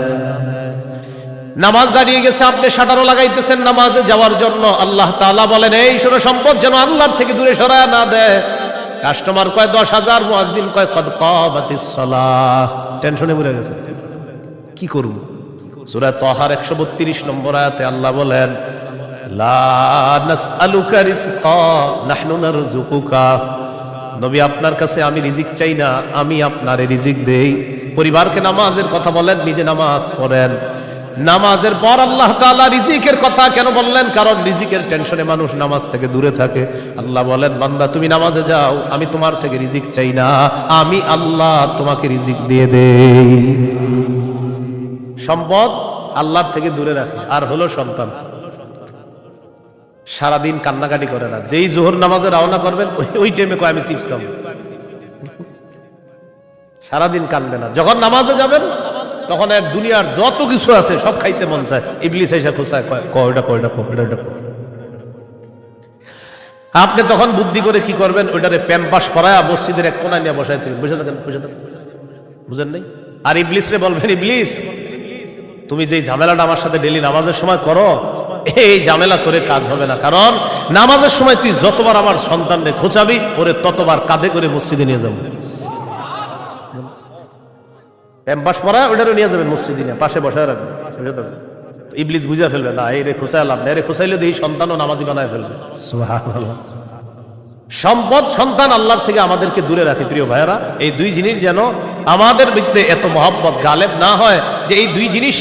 নামাজ দাঁড়িয়ে গেছে, আপনি শাটারও লাগাইতেছেন নামাজে যাওয়ার জন্য, আল্লাহ তাআলা বলেন এই শোনো, সম্পদ যেন আল্লাহর থেকে দূরে সরায় না দেয়। কাস্টমার কয় 10,000, মুয়াজ্জিন কয় কদ কামাতিস সালাহ, টেনশনে পড়ে গেছে, কি করব? সূরা তাহার 132 নম্বর আয়াতে আল্লাহ বলেন, লা নাসআলুকা রিজকা নাহনু নারযুকুকা, নবী আপনার কাছে আমি রিজিক চাই না, আমি আপনারে রিজিক দেই। পরিবারকে নামাজের কথা বলেন, নিজে নামাজ পড়েন। নামাজের পর আল্লাহ তাআলা রিজিকের কথা কেন বললেন? কারণ রিজিকের টেনশনে মানুষ নামাজ থেকে দূরে থাকে। আল্লাহ বলেন, বান্দা তুমি নামাজে যাও, আমি তোমার থেকে রিজিক চাই না, আমি আল্লাহ তোমাকে রিজিক দিয়ে দেই। সম্পদ আল্লাহর থেকে দূরে রাখে। আর হলো সন্তান, সারাদিন কান্নাকাটি করে না, যেই জোহর নামাজে রওনা করবেন ওই টাইমে কয় আমি চিপস খাবো, সারাদিন কান্দবে না। যখন নামাজে যাবেন তখন এক দুনিয়ার যত কিছু আছে সব খাইতে মন চায়, ইবলিস এসে খোঁচায়, কয়টা কয়টা কয়টা। আপনি তখন বুদ্ধি করে কি করবেন? ওইটারে প্যাম্পাস করায় মসজিদের এক কোনায় নিয়ে বসাই তুই বসে থাকেন, বুঝেন নাই? আর ইবলিসরে বলবেন, ইবলিস তুমি যেই ঝামেলাটা আমার সাথে ডেলি নামাজের সময় করো, এই ঝামেলা করে কাজ হবে না। কারণ নামাজের সময় তুই যতবার আমার সন্তানকে খোঁচাবি, ওরে ততবার কাঁধে করে মসজিদে নিয়ে যাবো। প্যাম্পাস পরা ওইটারও নিয়ে যাবেন মসজিদে, নিয়ে পাশে বসায় রাখবেন। ইবলিস বুঝা ফেলবে না, এই রে খোঁচায় লাভ না, এরে খোঁচাইলে এই সন্তানও নামাজি বানায় ফেলবে। সুবহানাল্লাহ। সম্পদ, সন্তান আল্লাহর থেকে আমাদেরকে দূরে রাখে। প্রিয় ভাইয়েরা, এই 2 জিনিস যেন আমাদের ভিতরে এত মহব্বত গালেব না হয় যে এই 2 জিনিস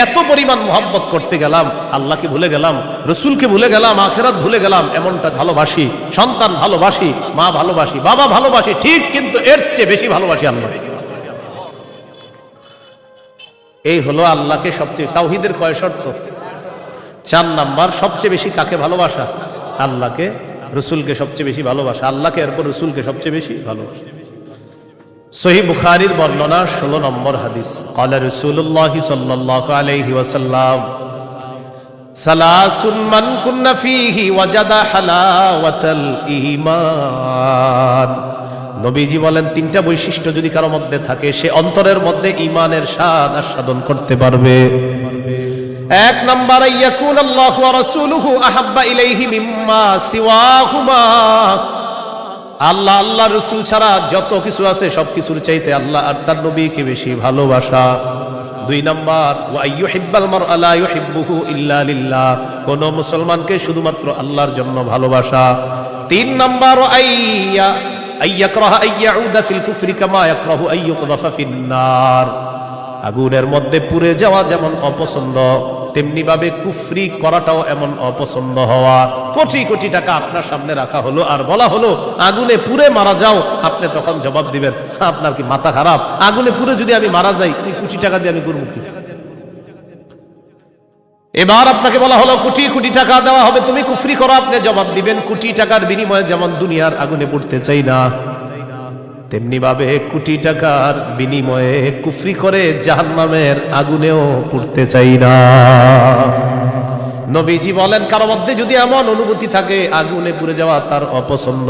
এত পরিমাণ মহব্বত করতে গেলাম, আল্লাহকে ভুলে গেলাম, রসুলকে ভুলে গেলাম, আখিরাত ভুলে গেলাম। এমনটা ভালোবাসি, সন্তান ভালোবাসি, মা ভালোবাসি, বাবা ভালোবাসি, ঠিক, কিন্তু এর চেয়ে বেশি ভালোবাসি আল্লাহ। এই হলো আল্লাহকে সবচেয়ে, তাওহীদের কয় শর্ত? 4 নাম্বার। সবচেয়ে বেশি কাকে ভালোবাসা? আল্লাহকে, রসুলকে সবচেয়ে বেশি ভালোবাসা, আল্লাহকে, এরপর রসুলকে সবচেয়ে বেশি ভালোবাসা। সহিহ বুখারীর বর্ণনা 16 নম্বর হাদিস, ক্বালা রাসূলুল্লাহ সাল্লাল্লাহু আলাইহি ওয়াসাল্লাম, সালাসুন মান কুন্না ফীহি ওয়াজাদা হালাওয়াতাল ঈমান। নবীজি বলেন 3টা বৈশিষ্ট্য যদি কারো মধ্যে থাকে, সে অন্তরের মধ্যে ঈমানের স্বাদ আস্বাদন করতে পারবে। 1 নাম্বার, ইয়াকুন আল্লাহু ওয়া রাসূলুহু আহাব্বা ইলাইহি মিম্মা সিওয়াহুমা। আল্লাহ আল্লাহ রসুল ছাড়া যত কিছু আছে সবকিছুর চাইতে আল্লাহ আর তার নবীকে বেশি ভালোবাসা। 2 নাম্বার, ওয়া আইয়ুহিব্বাল মারআ লা ইউহিব্বুহু ইল্লা লিল্লাহ, কোন মুসলমানকে শুধুমাত্র আল্লাহর জন্য ভালোবাসা। 3 নাম্বার, আইয়াকরাহা আইয়াউদা ফিল কুফরি কামা ইয়াকরাহু আইয়ুকযাফা ফিন্নার, আগুনের মধ্যে পুড়ে যাওয়া যেমন অপছন্দ তেমনি ভাবে কুফরি করাটাও এমন অপছন্দ হওয়া। কোটি কোটি টাকা আপনার সামনে রাখা হলো আর বলা হলো আগুনে পুড়ে মারা যাও, আপনি তখন জবাব দিবেন আপনার কি মাথা খারাপ? আগুনে পুড়ে যদি আমি মারা যাই তুই কোটি টাকা দিয়ে আমি করবো কি? এবার আপনাকে বলা হলো কোটি কোটি টাকা দেওয়া হবে, তুমি কুফরি করো, আপনি জবাব দিবেন কোটি টাকার বিনিময়ে যেমন দুনিয়ার আগুনে পুড়তে চাই না তেমনি ভাবে কোটি টাকার বিনিময়ে কুফরি করে জাহান্নামের আগুনেও পুড়তে চাই না। নবীজি বলেন কারো মধ্যে যদি এমন অনুভূতি থাকে আগুনে পুড়ে যাওয়া তার অপছন্দ,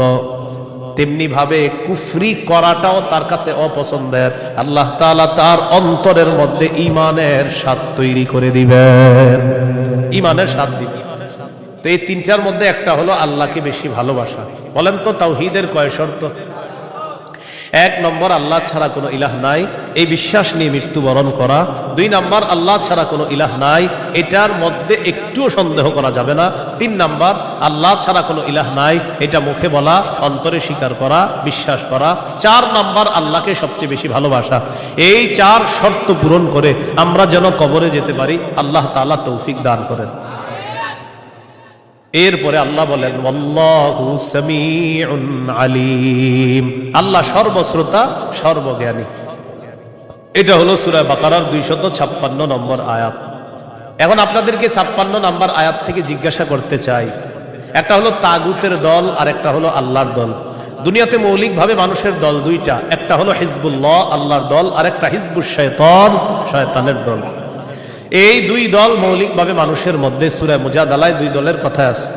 তেমনি ভাবে কুফরি করাটাও তার কাছে অপছন্দের, আল্লাহ তাআলা তার অন্তরের মধ্যে ঈমানের স্বাদ তৈরি করে দিবেন, ঈমানের স্বাদ দিবেন। তো এই 3টার মধ্যে একটা হলো আল্লাহকে বেশি ভালোবাসা। বলেন তো তাওহীদের কয় শর্ত? 1 নম্বর, আল্লাহ ছাড়া কোনো ইলাহ নাই, এই বিশ্বাস নিয়ে মৃত্যুবরণ করা। 2 নম্বর, আল্লাহ ছাড়া কোনো ইলাহ নাই, এটার মধ্যে একটুও সন্দেহ করা যাবে না। 3 নম্বর, আল্লাহ ছাড়া কোনো ইলাহ নাই, এটা মুখে বলা, অন্তরে স্বীকার করা, বিশ্বাস করা। 4 নম্বর, আল্লাহকে সবচেয়ে বেশি ভালোবাসা। এই 4 শর্ত পূরণ করে আমরা যেন কবরে যেতে পারি, আল্লাহ তাআলা তৌফিক দান করেন। এরপরে আল্লাহ বলেন ওয়াল্লাহু সামিউন আলিম, আল্লাহ সর্বশ্রোতা সর্বজ্ঞানী। এটা হলো সূরা বাকারার 256 নম্বর আয়াত। এখন আপনাদেরকে 56 নম্বর আয়াত থেকে জিজ্ঞাসা করতে চাই, একটা হলো তাগুতের দল আর একটা হলো আল্লাহর দল। দুনিয়াতে মৌলিকভাবে মানুষের দল 2টা, একটা হলো হিজবুল্লাহ আল্লাহর দল আর একটা হিজবুশ শয়তান শয়তানের দল। এই 2 দল মৌলিকভাবে মানুষের মধ্যে সূরা মুজাদালায় 2 দলের কথা আছে।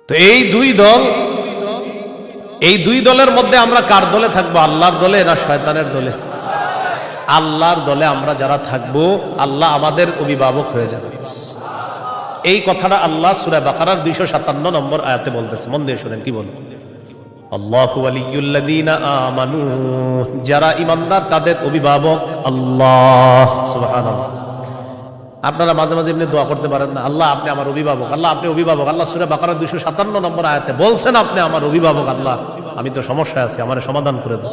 তো এই 2 দলের মধ্যে আমরা কার দলে থাকবো? আল্লাহর দলে না শয়তানের দলে? আল্লাহর দলে আমরা যারা থাকবো আল্লাহ আমাদের অভিভাবক হয়ে যাবে। এই কথাটা আল্লাহ সূরা বাকারার 257 নম্বর আয়াতে বলতেছে, মন দিয়ে শুনেন কি বল। আল্লাহু ওয়ালিয়ুল্লাযীনা আমানু, যারা ঈমানদার তাদের অভিভাবক আল্লাহ। সুবহানাল্লাহ। আপনারা মাঝে মাঝে এমনি দোয়া করতে পারেন না, আল্লাহ আপনি আমার অভিভাবক, আল্লাহ আপনি অভিভাবক। আল্লাহ সূরা বাকারা 257 নম্বর আয়াতে বলছেন আপনি আমার অভিভাবক, আল্লাহ আমি তো সমস্যায় আছি, আমার সমাধান করে দাও।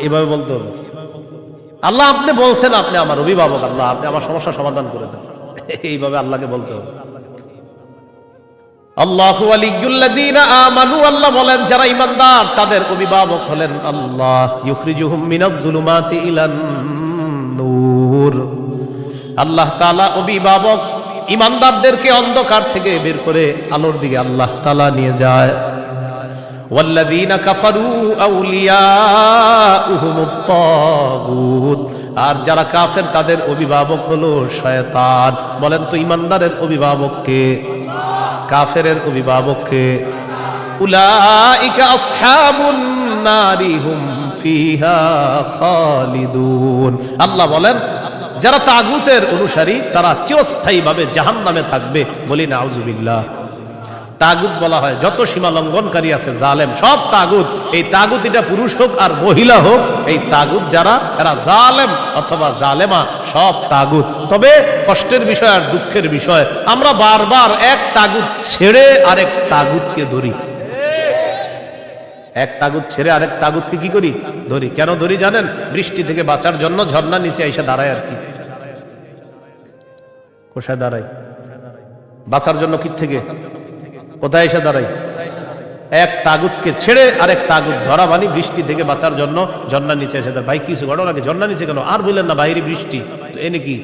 এইভাবে বলতে হবে, আল্লাহ আপনি বলছেন আপনি আমার অভিভাবক, আল্লাহ আপনি আমার সমস্যা সমাধান করে দাও, এইভাবে আল্লাহকে বলতে হবে। আল্লাহু ওয়ালিয়ুল্লাযীনা আমানু, আল্লাহ বলেন যারা ঈমানদার তাদের অভিভাবক হলেন আল্লাহ। ইউখরিজুহুম মিনাজ যুলুমাতি ইলান নূর, আল্লাহ তাআলা অভিভাবক ঈমানদারদেরকে অন্ধকার থেকে বের করে আলোর দিকে আল্লাহ তাআলা নিয়ে যায়। ওয়াল্লাযীনা কাফারু আউলিয়াউহুমুত তাগুত, আর যারা কাফের তাদের অভিভাবক হলো শয়তান। বলেন তো ঈমানদারের অভিভাবক কে? কাফেরের অভিভাবক কে? উলাইকা আসহাবুন নারি হুম ফিহা খালিদুন, আল্লাহ বলেন যারা তাগুতের অনুসারী তারা চিরস্থায়ীভাবে জাহান্নামে থাকবে। বলি নাউজুবিল্লাহ। তাগুত বলা হয় যত সীমা লঙ্ঘনকারী আছে জালেম, সব তাগুত। এই তাগুত এটা পুরুষ হোক আর মহিলা হোক, এই তাগুত যারা এরা জালেম অথবা জালেমা, সব তাগুত। তবে কষ্টের বিষয় আর দুঃখের বিষয়, আমরা বারবার এক তাগুত ছেড়ে আরেক তাগুতকে ধরি। এক তাগুত ছেড়ে আরেক তাগুতকে কি করি? ধরি। কেন ধরি জানেন? বৃষ্টি থেকে বাঁচার জন্য ঝর্ণা নিচে এসে দাঁড়ায় আর কি। কোথায় দাঁড়াই? বাঁচার জন্য কি থেকে কোথায় এসে দাঁড়াই? এক তাগুতকে ছেড়ে আরেক তাগুত ধরা, মানে বৃষ্টি থেকে বাঁচার জন্য ঝর্ণা নিচে এসে দাঁড়ায়। ভাই কিছু ঘটনা লাগে, ঝর্ণা নিচে কেন? আর বললেন না বাইরে বৃষ্টি, তো এনে কি?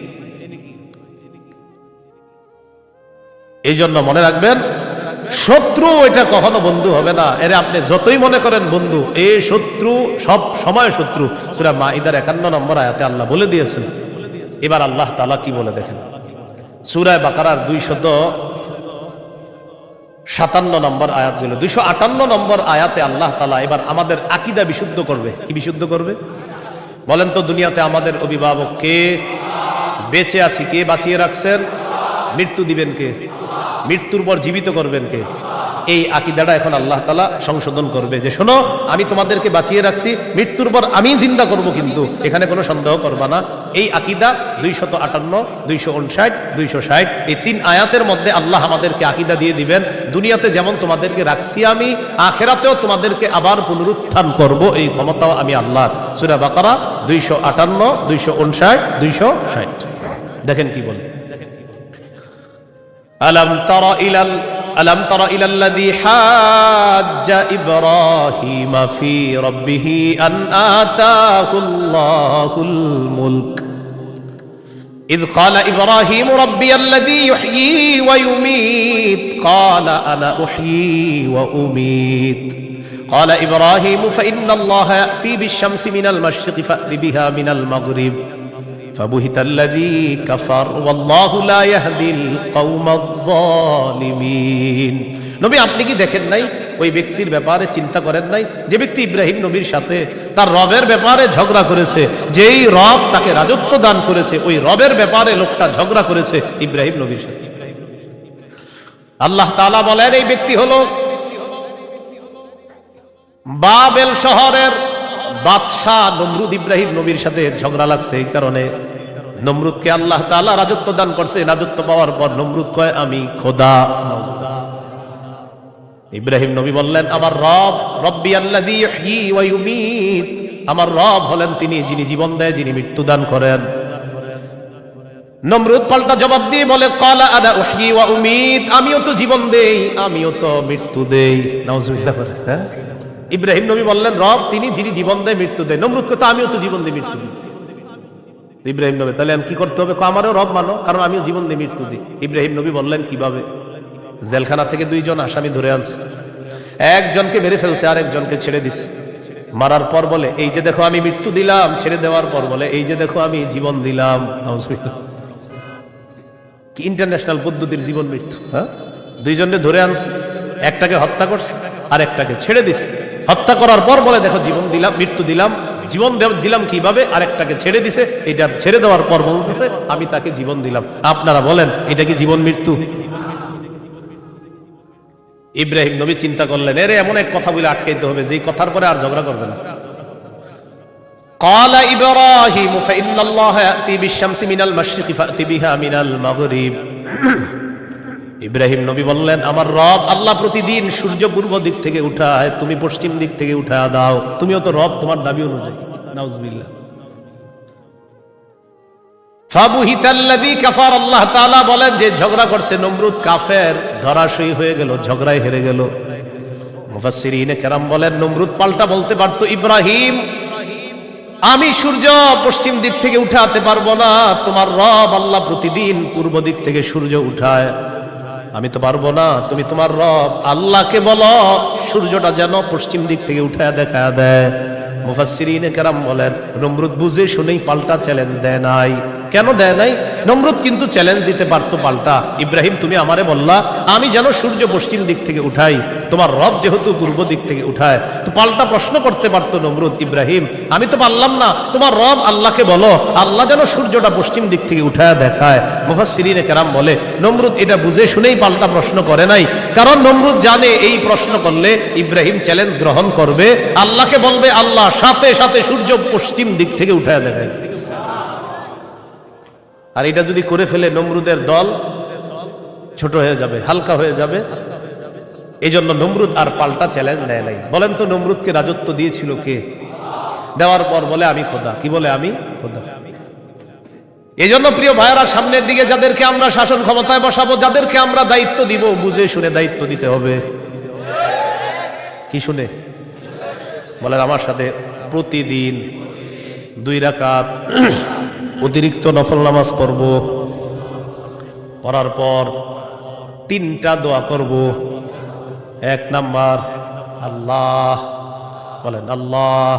এই জন্য মনে রাখবেন, শত্রু এটা কখনো বন্ধু হবে না। এর আপনি যতই মনে করেন বন্ধু, এই শত্রু সব সময় শত্রু। সূরা মাইদার 51 নম্বর আয়াতে আল্লাহ বলে দিয়েছেন। এবার আল্লাহ তাআলা কি বলে দেখেন, সূরা বাকারার 257 নম্বর আয়াত গেল 258 নম্বর আয়াতে আল্লাহ তাআলা এবার আমাদের আকীদা বিশুদ্ধ করবে। কি বিশুদ্ধ করবে বলেন তো? দুনিয়াতে আমাদের অভিভাবক কে? বেঁচে আছি কে বাঁচিয়ে রাখছেন? মৃত্যু দিবেন কে? মৃত্যুর পর জীবিত করবেন কে? এই আকীদাটা এখন আল্লাহ তাআলা সংশোধন করবে যে শোনো, আমি তোমাদেরকে বাঁচিয়ে রাখছি, মৃত্যুর পর আমি জিন্দা করব, কিন্তু এখানে কোনো সন্দেহ করবা না। এই আকীদা 258, 259, 260 এই 3 আয়াতের মধ্যে আল্লাহ আমাদেরকে আকীদা দিয়ে দিবেন, দুনিয়াতে যেমন তোমাদেরকে রাখছি আমি, আখিরাতেও তোমাদেরকে আবার পুনরুত্থান করব, এই ক্ষমতাও আমি আল্লাহর। সূরা বাকারা 258, 259, 260। দেখেন কি বলে, আলম তারা ইলাল্লাযী হাজ্জা ইব্রাহিম ফি রাব্বিহি আন আতাহুল্লাহুল মুলক إذ قال إبراهيم ربي الذي يحيي ويميت قال أنا أحيي وأميت قال إبراهيم فإن الله يأتي بالشمس من المشرق فأت بها من المغرب فبهت الذي كفر والله لا يهدي القوم الظالمين। নবী আপনি কি দেখেন নাই, ওই ব্যক্তির ব্যাপারে চিন্তা করেন নাই যে ব্যক্তি ইব্রাহিম নবীর সাথে তার রবের ব্যাপারে ঝগড়া করেছে, যেই রব তাকে রাজত্ব দান করেছে ওই রবের ব্যাপারে লোকটা ঝগড়া করেছে ইব্রাহিম নবীর সাথে। আল্লাহ তাআলা বলেন এই ব্যক্তি হলো বাবেল শহরের বাদশাহ নমরুদ। ইব্রাহিম নবীর সাথে ঝগড়া লাগছে, এই কারণে নমরুদকে আল্লাহ তাআলা রাজত্ব দান করছে। রাজত্ব পাওয়ার পর নমরুদ কয় আমি খোদা। ইব্রাহিম নবী বললেন আমার রব রব্বি আল্লাযী ইহয়ী ওয়া ইউমীত, আমার রব হলেন তিনি যিনি জীবন দেয়, যিনি মৃত্যু দান করেন। নমরুদ পাল্টা জবাব দিয়ে বলে ক্বালা আনা উহয়ী ওয়া উমীত, আমিও তো জীবন দেই, আমিও তো মৃত্যু দেই। নাউযুবিল্লাহ। হ্যাঁ, ইব্রাহিম নবী বললেন রব তিনি যিনি জীবন দেয় মৃত্যু দেয়। নমরুদ কথা আমিও তো জীবন দেই মৃত্যু দিই। ইব্রাহিম নবী তাহলে কি করতে হবে, আমারও রব মানো, কারণ আমিও জীবন দেই মৃত্যু দিই। ইব্রাহিম নবী বললেন কিভাবে, জেলখানা থেকে 2 জন আসামি ধরে আনছে, একজনকে মেরে ফেলছে, আরেকজনকে ছেড়ে দিছে। মারার পর বলে এই যে দেখো আমি মৃত্যু দিলাম, ছেড়ে দেওয়ার পর বলে এই যে দেখো আমি জীবন দিলাম। কি ইন্টারন্যাশনাল পদ্ধতির জীবন মৃত্যু। হ্যাঁ, 2 জনকে ধরে আনছে, একটাকে হত্যা করছে আর একটাকে ছেড়ে দিছে। হত্যা করার পর বলে দেখো জীবন দিলাম, মৃত্যু দিলাম, জীবন দিলাম কিভাবে, আর একটাকে ছেড়ে দিছে। এটা ছেড়ে দেওয়ার পর বলছে আমি তাকে জীবন দিলাম। আপনারা বলেন এটা কি জীবন মৃত্যু? ইব্রাহিম নবী চিন্তা করলেন এর এমন এক কথা বলে আটকাইতে হবে যে কথার পরে আর ঝগড়া করবে না। قال إبراهيم فإن الله يأتي بالشمس من المشرق فأت بها من المغرب। ইব্রাহিম নবী বললেন আমার রব আল্লাহ প্রতিদিন সূর্য পূর্ব দিক থেকে উঠায়, তুমি পশ্চিম দিক থেকে উঠায় দাও। তুমিও তো রব, তোমার দাবি অনুযায়ী। নাউজুবিল্লাহ। ফাবুহিতাল্লাযী কাফার, আল্লাহ তাআলা বলেন যে ঝগড়া করছে নমরুদ কাফের, ধরাশয়ী হয়ে গেল, ঝগড়ায় হেরে গেল। মুফাসসিরিনে কেরাম বলেন নমরুদ পাল্টা বলতে পারতো ইব্রাহিম আমি সূর্য পশ্চিম দিক থেকে উঠাতে পারবো না, তোমার রব আল্লাহ প্রতিদিন পূর্ব দিক থেকে সূর্য উঠায়, আমি তো পারবো না। তুমি তোমার রব আল্লাহকে বলো সূর্যটা যেন পশ্চিম দিক থেকে উঠায় দেখা দেয়। মুফাসসিরিনে কেরাম বলেন নমরুদ বুঝে শুনেই পাল্টা চ্যালেঞ্জ দেয় নাই। কেন দেয় নাই? নমরুদ কিন্তু চ্যালেঞ্জ দিতে পারতো পাল্টা, ইব্রাহিম তুমি আমারে বললা আমি যেন সূর্য পশ্চিম দিক থেকে উঠাই, তোমার রব যেহেতু পূর্ব দিক থেকে উঠায়, তো পাল্টা প্রশ্ন করতে পারতো নমরুদ ইব্রাহিম আমি তো পারলাম না, তোমার রব আল্লাহকে বলো আল্লাহ যেন সূর্যটা পশ্চিম দিক থেকে উঠায় দেখায়। মুফাসসিরিনে কেরাম বলে নমরুদ এটা বুঝে শুনেই পাল্টা প্রশ্ন করে নাই, কারণ নমরুদ জানে এই প্রশ্ন করলে ইব্রাহিম চ্যালেঞ্জ গ্রহণ করবে, আল্লাহকে বলবে আল্লাহ সাথে সাথে সূর্য পশ্চিম দিক থেকে উঠায় দেখায়। আর এটা যদি করে ফেলে নমরুদের দল ছোট হয়ে যাবে, হালকা হয়ে যাবে। এই জন্য নমরুদ আর পাল্টা চ্যালেঞ্জ নেয় নাই। বলেন তো নমরুদকে রাজত্ব দিয়েছিল কে? দেওয়ার পর বলে আমি খোদা। কি বলে? আমি খোদা। এই জন্য প্রিয় ভাইয়েরা সামনের দিকে যাদেরকে আমরা শাসন ক্ষমতায় বসাবো, যাদেরকে আমরা দায়িত্ব দিব, বুঝে শুনে দায়িত্ব দিতে হবে। কি শুনে? বলেন আমার সাথে প্রতিদিন 2 রাকাত অতিরিক্ত নফল নামাজ পড়ব, পড়ার পর 3টা দোয়া করব। 1 নাম্বার আল্লাহ, বলেন আল্লাহ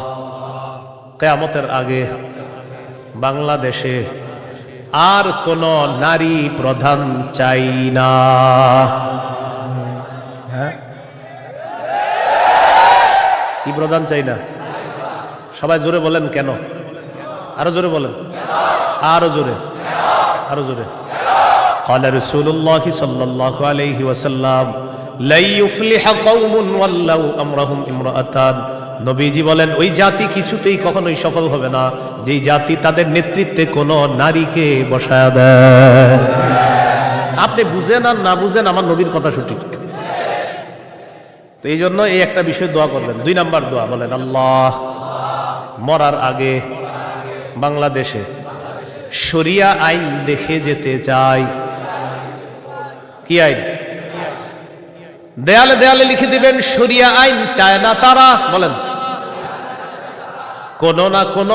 কিয়ামতের আগে বাংলাদেশে আর কোন নারী প্রধান চাই না। হ্যাঁ, কি প্রধান চাই না? সবাই জোরে বলেন কেন? আরো জোরে বলেন, আরো জোরে, আরো জোরে। قال رسول الله صلى الله عليه وسلم লা ইউফলিহা কওমুন ওয়াল্লাউ আমরাহুম ইমরাআতান, নবীজি বলেন ওই জাতি কিছুতেই কখনোই সফল হবে না যেই জাতি তাদের নেতৃত্বে কোনো নারীকে বসায়া দেয়। আপনি বুঝেন আর না বুঝেন, আমার নবীর কথা সঠিক। তো এই জন্য এই একটা বিষয় দোয়া করবেন। 2 নাম্বার দোয়া বলেন, আল্লাহ মরার আগে বাংলাদেশে শরিয়া আইন দেখে যেতে চাই। কি আইন? দেয়ালে দেয়ালে লিখে দিবেন শরিয়া আইন চায় না তারা। বলেন, কোন না কোন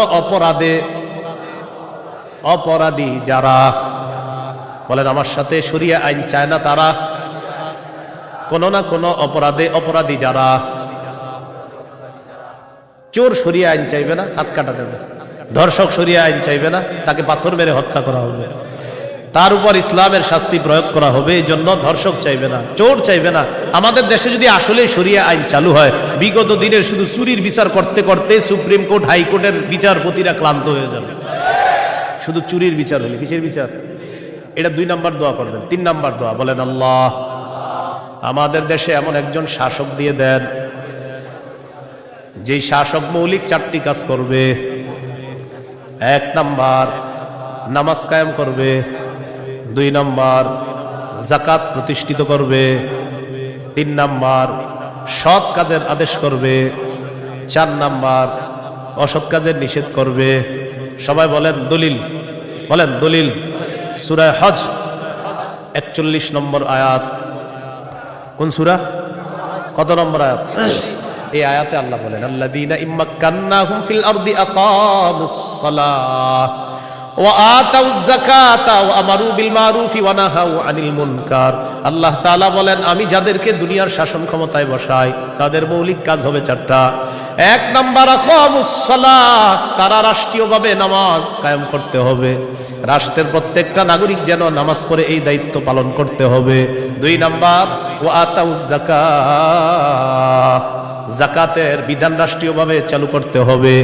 অপরাধী যারা, বলেন আমার সাথে, শরিয়া আইন চায় না তারা, কোন না কোন অপরাধী যারা। চোর শরিয়া আইন চাইবে না, হাত কাটা যাবে। ধর্ষক শরিয়া আইন চাইবে না, তাকে পাথর মেরে হত্যা করা হবে, তার উপর ইসলামের শাস্তি প্রয়োগ করা হবে। এই জন্য ধর্ষক চাইবে না, চোর চাইবে না। আমাদের দেশে যদি আসলে শরিয়া আইন চালু হয়, বিগত দিনের শুধু চুরির বিচার করতে করতে সুপ্রিম কোর্ট, হাইকোর্টের বিচারপতিরা ক্লান্ত হয়ে যাবে। শুধু চুরির বিচার হলে, কিসের বিচার? এটা 2 নাম্বার দোয়া করবেন। 3 নাম্বার দোয়া বলেন, আল্লাহ আমাদের দেশে এমন একজন শাসক দিয়ে দেন যেই শাসক মৌলিক 4টি কাজ করবে। 1 নাম্বার নামাজ কায়েম করবে, 2 নাম্বার যাকাত প্রতিষ্ঠিত করবে, 3 নাম্বার সৎ কাজের আদেশ করবে, 4 নাম্বার অসৎ কাজের নিষেধ করবে। সবাই বলেন দলিল, বলেন দলিল। সূরা হজ 41 নম্বর আয়াত। কোন সূরা? কত নম্বর আয়াত? এই আয়াতে আল্লাহ বলেন, আল্লাযীনা ইম্মাক্কান্নাহুম ফিল আরদি আকামুস সালাহ ওয়া আতাউয যাকাতা ওয়া আমারু বিল মারুফি ওয়া নাহাউ আনিল মুনকার। আল্লাহ তাআলা বলেন, আমি যাদেরকে দুনিয়ার শাসন ক্ষমতায় বসাই তাদের মৌলিক কাজ হবে 4টা। 1 নাম্বার আকামুস সালাহ, তারা রাষ্ট্রীয়ভাবে নামাজ কায়েম করতে হবে। রাষ্ট্রের প্রত্যেকটা নাগরিক যেন নামাজ পড়ে, এই দায়িত্ব পালন করতে হবে। 2 নাম্বার ওয়া আতাউয যাকাত, যাকাতের বিধান রাষ্ট্রীয়ভাবে চালু করতে হবে।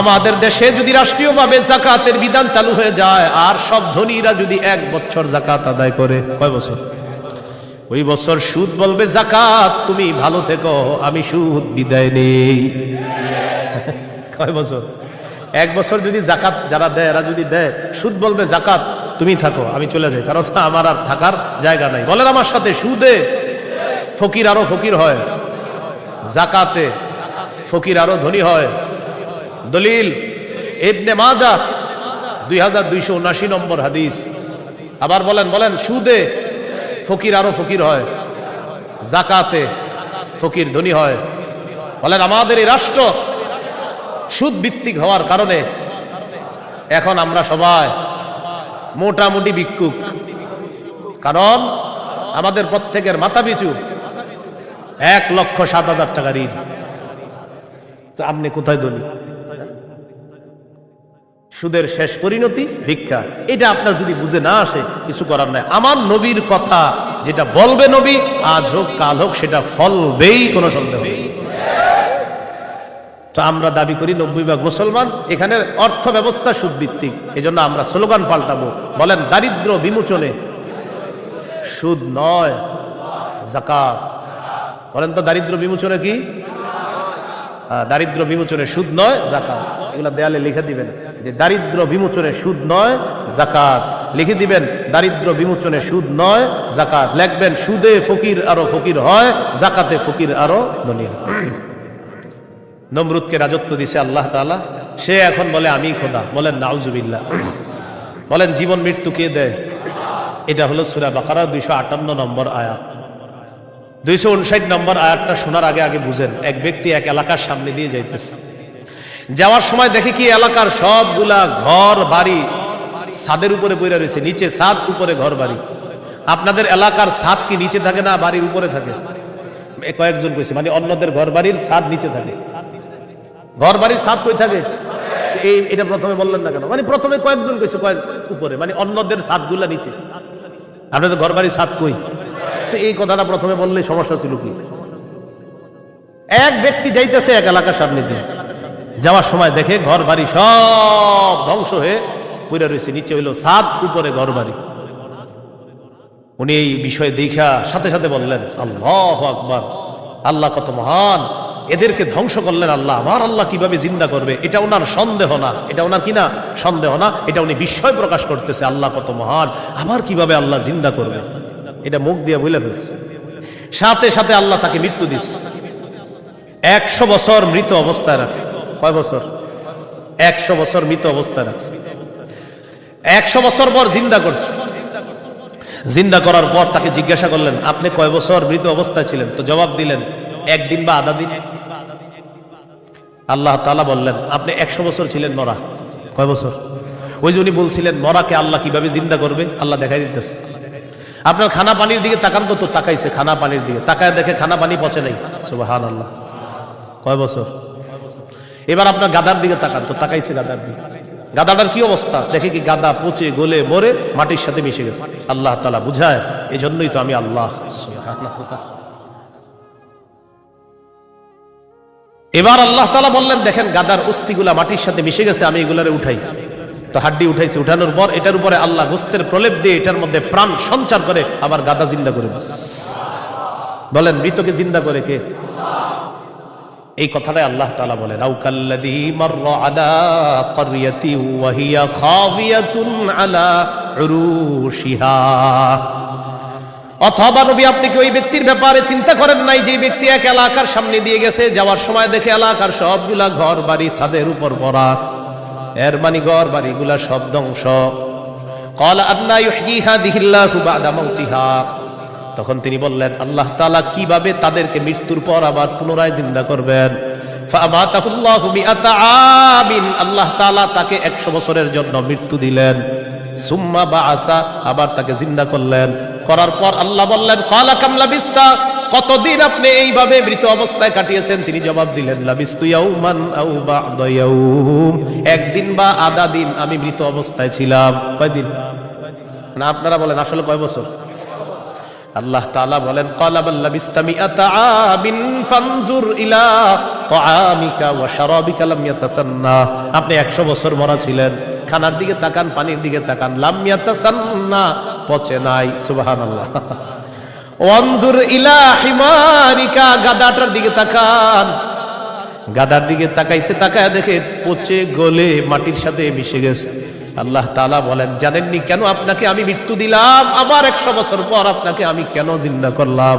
আমাদের দেশে যদি রাষ্ট্রীয়ভাবে যাকাতের বিধান চালু হয়ে যায় আর সব ধনীরা যদি 1 বছর যাকাত আদায় করে, কয় বছর? ওই বছর সুদ বলবে, যাকাত তুমি ভালো থেকো, আমি সুদ বিদায় নেই। কয় বছর? 1 বছর যদি যাকাত যারা দেয়, এরা যদি দেয়, সুদ বলবে, যাকাত তুমি থাকো, আমি চলে যাই, কারণ আমার আর থাকার জায়গা নাই। বলেন আমার সাথে, সুদে ফকির আরো ফকির হয়, যাকাতে ফকির আরো ধনী হয়। দলিল ইবনে মাজাহ 2279 নম্বর হাদিস। আবার বলেন, বলেন সুদে ফকির আরো ফকির হয়, যাকাতে ফকির ধনী হয়। বলেন আমাদের এই রাষ্ট্র সুদ ভিত্তিক হওয়ার কারণে এখন আমরা সবাই মোটামুটি ভিক্ষুক, কারণ আমাদের প্রত্যেকের মাথা পিছু 1,07,000 টাকা ঋণ। তো আপনি কোথায় ধনী? সুদের শেষ পরিণতি ভিক্ষা। এটা আপনার যদি বুঝে না আসে, কিছু করার নাই। আমার নবীর কথা যেটা বলবে নবী, আজ হোক কাল হোক সেটা ফলবেই, কোনো সন্দেহ নেই। তো আমরা দাবি করি 90% মুসলমান, এখানে অর্থ ব্যবস্থা সুদ ভিত্তিক। এজন্য আমরা স্লোগান পাল্টাবো, বলেন দারিদ্র বিমোচনে সুদ নয় যাকাত। বলেন তো দারিদ্র বিমোচনে কি? দারিদ্র বিমোচনে সুদ নয় যাকাত। এগুলা দেয়ালে লিখে দিবেন যে দারিদ্র বিমোচনে সুদ নয় যাকাত। লিখে দিবেন দারিদ্র বিমোচনে সুদ নয় যাকাত। লিখবেন সুদে ফকির আরো ফকির হয়, যাকাতে ফকির আরো ধনী হয়। নমরুদকে রাজত্ব দিছে আল্লাহ তাআলা, সে এখন বলে আমি খোদা। বলেন নাউজুবিল্লাহ। বলেন জীবন মৃত্যু কে দেয়? এটা হলো সূরা বাকারা 258 নম্বর আয়াত। 259 নম্বর আয়াতটা শোনার আগে আগে বুঝেন। এক ব্যক্তি এক এলাকার সামনে দিয়ে যাইতেছে, যাওয়ার সময় দেখে কি এলাকার সবগুলা ঘর বাড়ি ছাদের উপরে পড়ে রয়েছে, নিচে ছাদ উপরে ঘর বাড়ি। আপনাদের এলাকার ছাদ কি নিচে থাকে না বাড়ির উপরে থাকে? কয়েকজন কইছে, মানে অন্যদের ঘর বাড়ির ছাদ নিচে থাকে। ঘর বাড়ির ছাদ কই থাকে? এটা প্রথমে বললেন না কেন? মানে প্রথমে কয়েকজন কইছে কয়েক উপরে, মানে অন্যদের ছাদগুলা নিচে। আপনাদের ঘর বাড়ির ছাদ কই? তো এই কথাটা প্রথমে বললে সমস্যা ছিল কি? এক ব্যক্তি যাইতেছে এক এলাকার সামনে দিয়ে, যাওয়ার সময় দেখে ঘর বাড়ি সব ধ্বংস হয়ে পড়ে রয়েছে, নিচে হইলো ছাদ উপরে ঘর বাড়ি। উনি এই বিষয়ে দেখা সাথে সাথে বললেন, আল্লাহু আকবার, আল্লাহ কত মহান, এদেরকে ধ্বংস করলেন আল্লাহ, আবার আল্লাহ কিভাবে জিন্দা করবে, এটা ওনার সন্দেহ না, এটা ওনার কি না সন্দেহ না, এটা উনি বিস্ময় প্রকাশ করতেছে, আল্লাহ কত মহান, আবার কিভাবে আল্লাহ জিন্দা করবে, এটা মুখ দিয়ে বলে ফেলছে। সাথে সাথে আল্লাহ তাকে মৃত্যু দিচ্ছে। 100 বছর মৃত অবস্থায় রাখছে। কয় বছর? 100 বছর মৃত অবস্থায় রাখছে। 100 বছর পর জিন্দা করছে। জিন্দা করার পর তাকে জিজ্ঞাসা করলেন, আপনি কয় বছর মৃত অবস্থায় ছিলেন? তো জবাব দিলেন, 1 দিন বা আধা দিন। আল্লাহ তাআলা বললেন, আপনি 100 বছর ছিলেন মরা। কয় বছর? ওই যে উনি বলছিলেন মরাকে আল্লাহ কিভাবে জিন্দা করবে, আল্লাহ দেখাই দিতেছে। আপনার খানা পানির দিকে তাকান, তো তাকাইছে খানা পানির দিকে, তাকায় দেখে খানা পানি পচে নাই। সুবহানাল্লাহ। কয় বছর? এবার আপনার গাদার দিকে তাকান, তো তাকাইছে গাদার দিকে। গাদাটার কি অবস্থা দেখে, কি গাদা পচে গলে মরে মাটির সাথে মিশে গেছে। আল্লাহ তাআলা বুঝায়, এই জন্যই তো আমি আল্লাহ। এবার আল্লাহ তাআলা বললেন, দেখেন গাদার অস্থিগুলা মাটির সাথে মিশে গেছে, আমি এগুলারে উঠাই। তো হাড্ডি উঠাইছে, উঠানোর পর এটার উপরে আল্লাহ গোস্তের প্রলেপ দিয়ে এটার মধ্যে প্রাণ সঞ্চার করে আবার গাদা জিন্দা করে। বলেন মৃতকে জিন্দা করে কে? এই কথাটাই আল্লাহ তাআলা বলেন, আও কাল্লাযী মাররা আলা ক্বরিয়াতি ওয়া হিয়া খাফিয়াতুন আলা উরুশিহা। অথবা নবী আপনি কি ওই ব্যক্তির ব্যাপারে চিন্তা করেন নাই, যে ব্যক্তি এক এলাকার সামনে দিয়ে গেছে, যাওয়ার সময় দেখে এলাকার সবগুলা ঘর বাড়ি ছাদের উপর ভরা, এর মানে ঘর বাড়িগুলা সব ধ্বংস। ক্বালা আন্না ইউহয়ী হাযিহিল্লাহু বা'দা মাউতিহা। তখন তিনি বললেন, আল্লাহ তাআলা কিভাবে তাদেরকে মৃত্যুর পর আবার পুনরায় জিন্দা করবেন। ফাআমাতাহুল্লাহু মিআতা আমিন। আল্লাহ তাআলা তাকে 100 বছরের জন্য মৃত্যু দিলেন। সুম্মা বাআসা, আবার তাকে জিন্দা করলেন। করার পর আল্লাহ বললেন, ক্বালা কাম লাবিস্তা, কতদিন আপনি এইভাবে মৃত অবস্থায় কাটিয়েছেন? তিনি জবাব দিলেন, লাবিস্তু ইয়াওমান আও বা'দা ইয়াওম, একদিন বা আধা দিন আমি মৃত অবস্থায় ছিলাম। কয়দিন? না আপনারা বলেন আসলে কয় বছর? আল্লাহ তাআলা বলেন, ক্বালা বাল লাবিস্তা মিআতা আমিন ফানজুর ইলা তাআমিকা ওয়া শারাবিকা লাম ইয়াতাসান্না। আপনি 100 বছর মরা ছিলেন, খানার দিকে তাকান, পানির দিকে তাকান, লাম ইয়াতাসান্না, পচে নাই। সুবহানাল্লাহ। ওয়ানজুর ইলা হিমারিকা, গাদাটার দিকে তাকান, গাদার দিকে তাকাইছে, তাকায় দেখে পচে গলে মাটির সাথে মিশে গেছে। আল্লাহ তাআলা বলেন, জানেননি কেন আপনাকে আমি মৃত্যু দিলাম, আবার 100 বছর পর আপনাকে আমি কেন জিন্দা করলাম?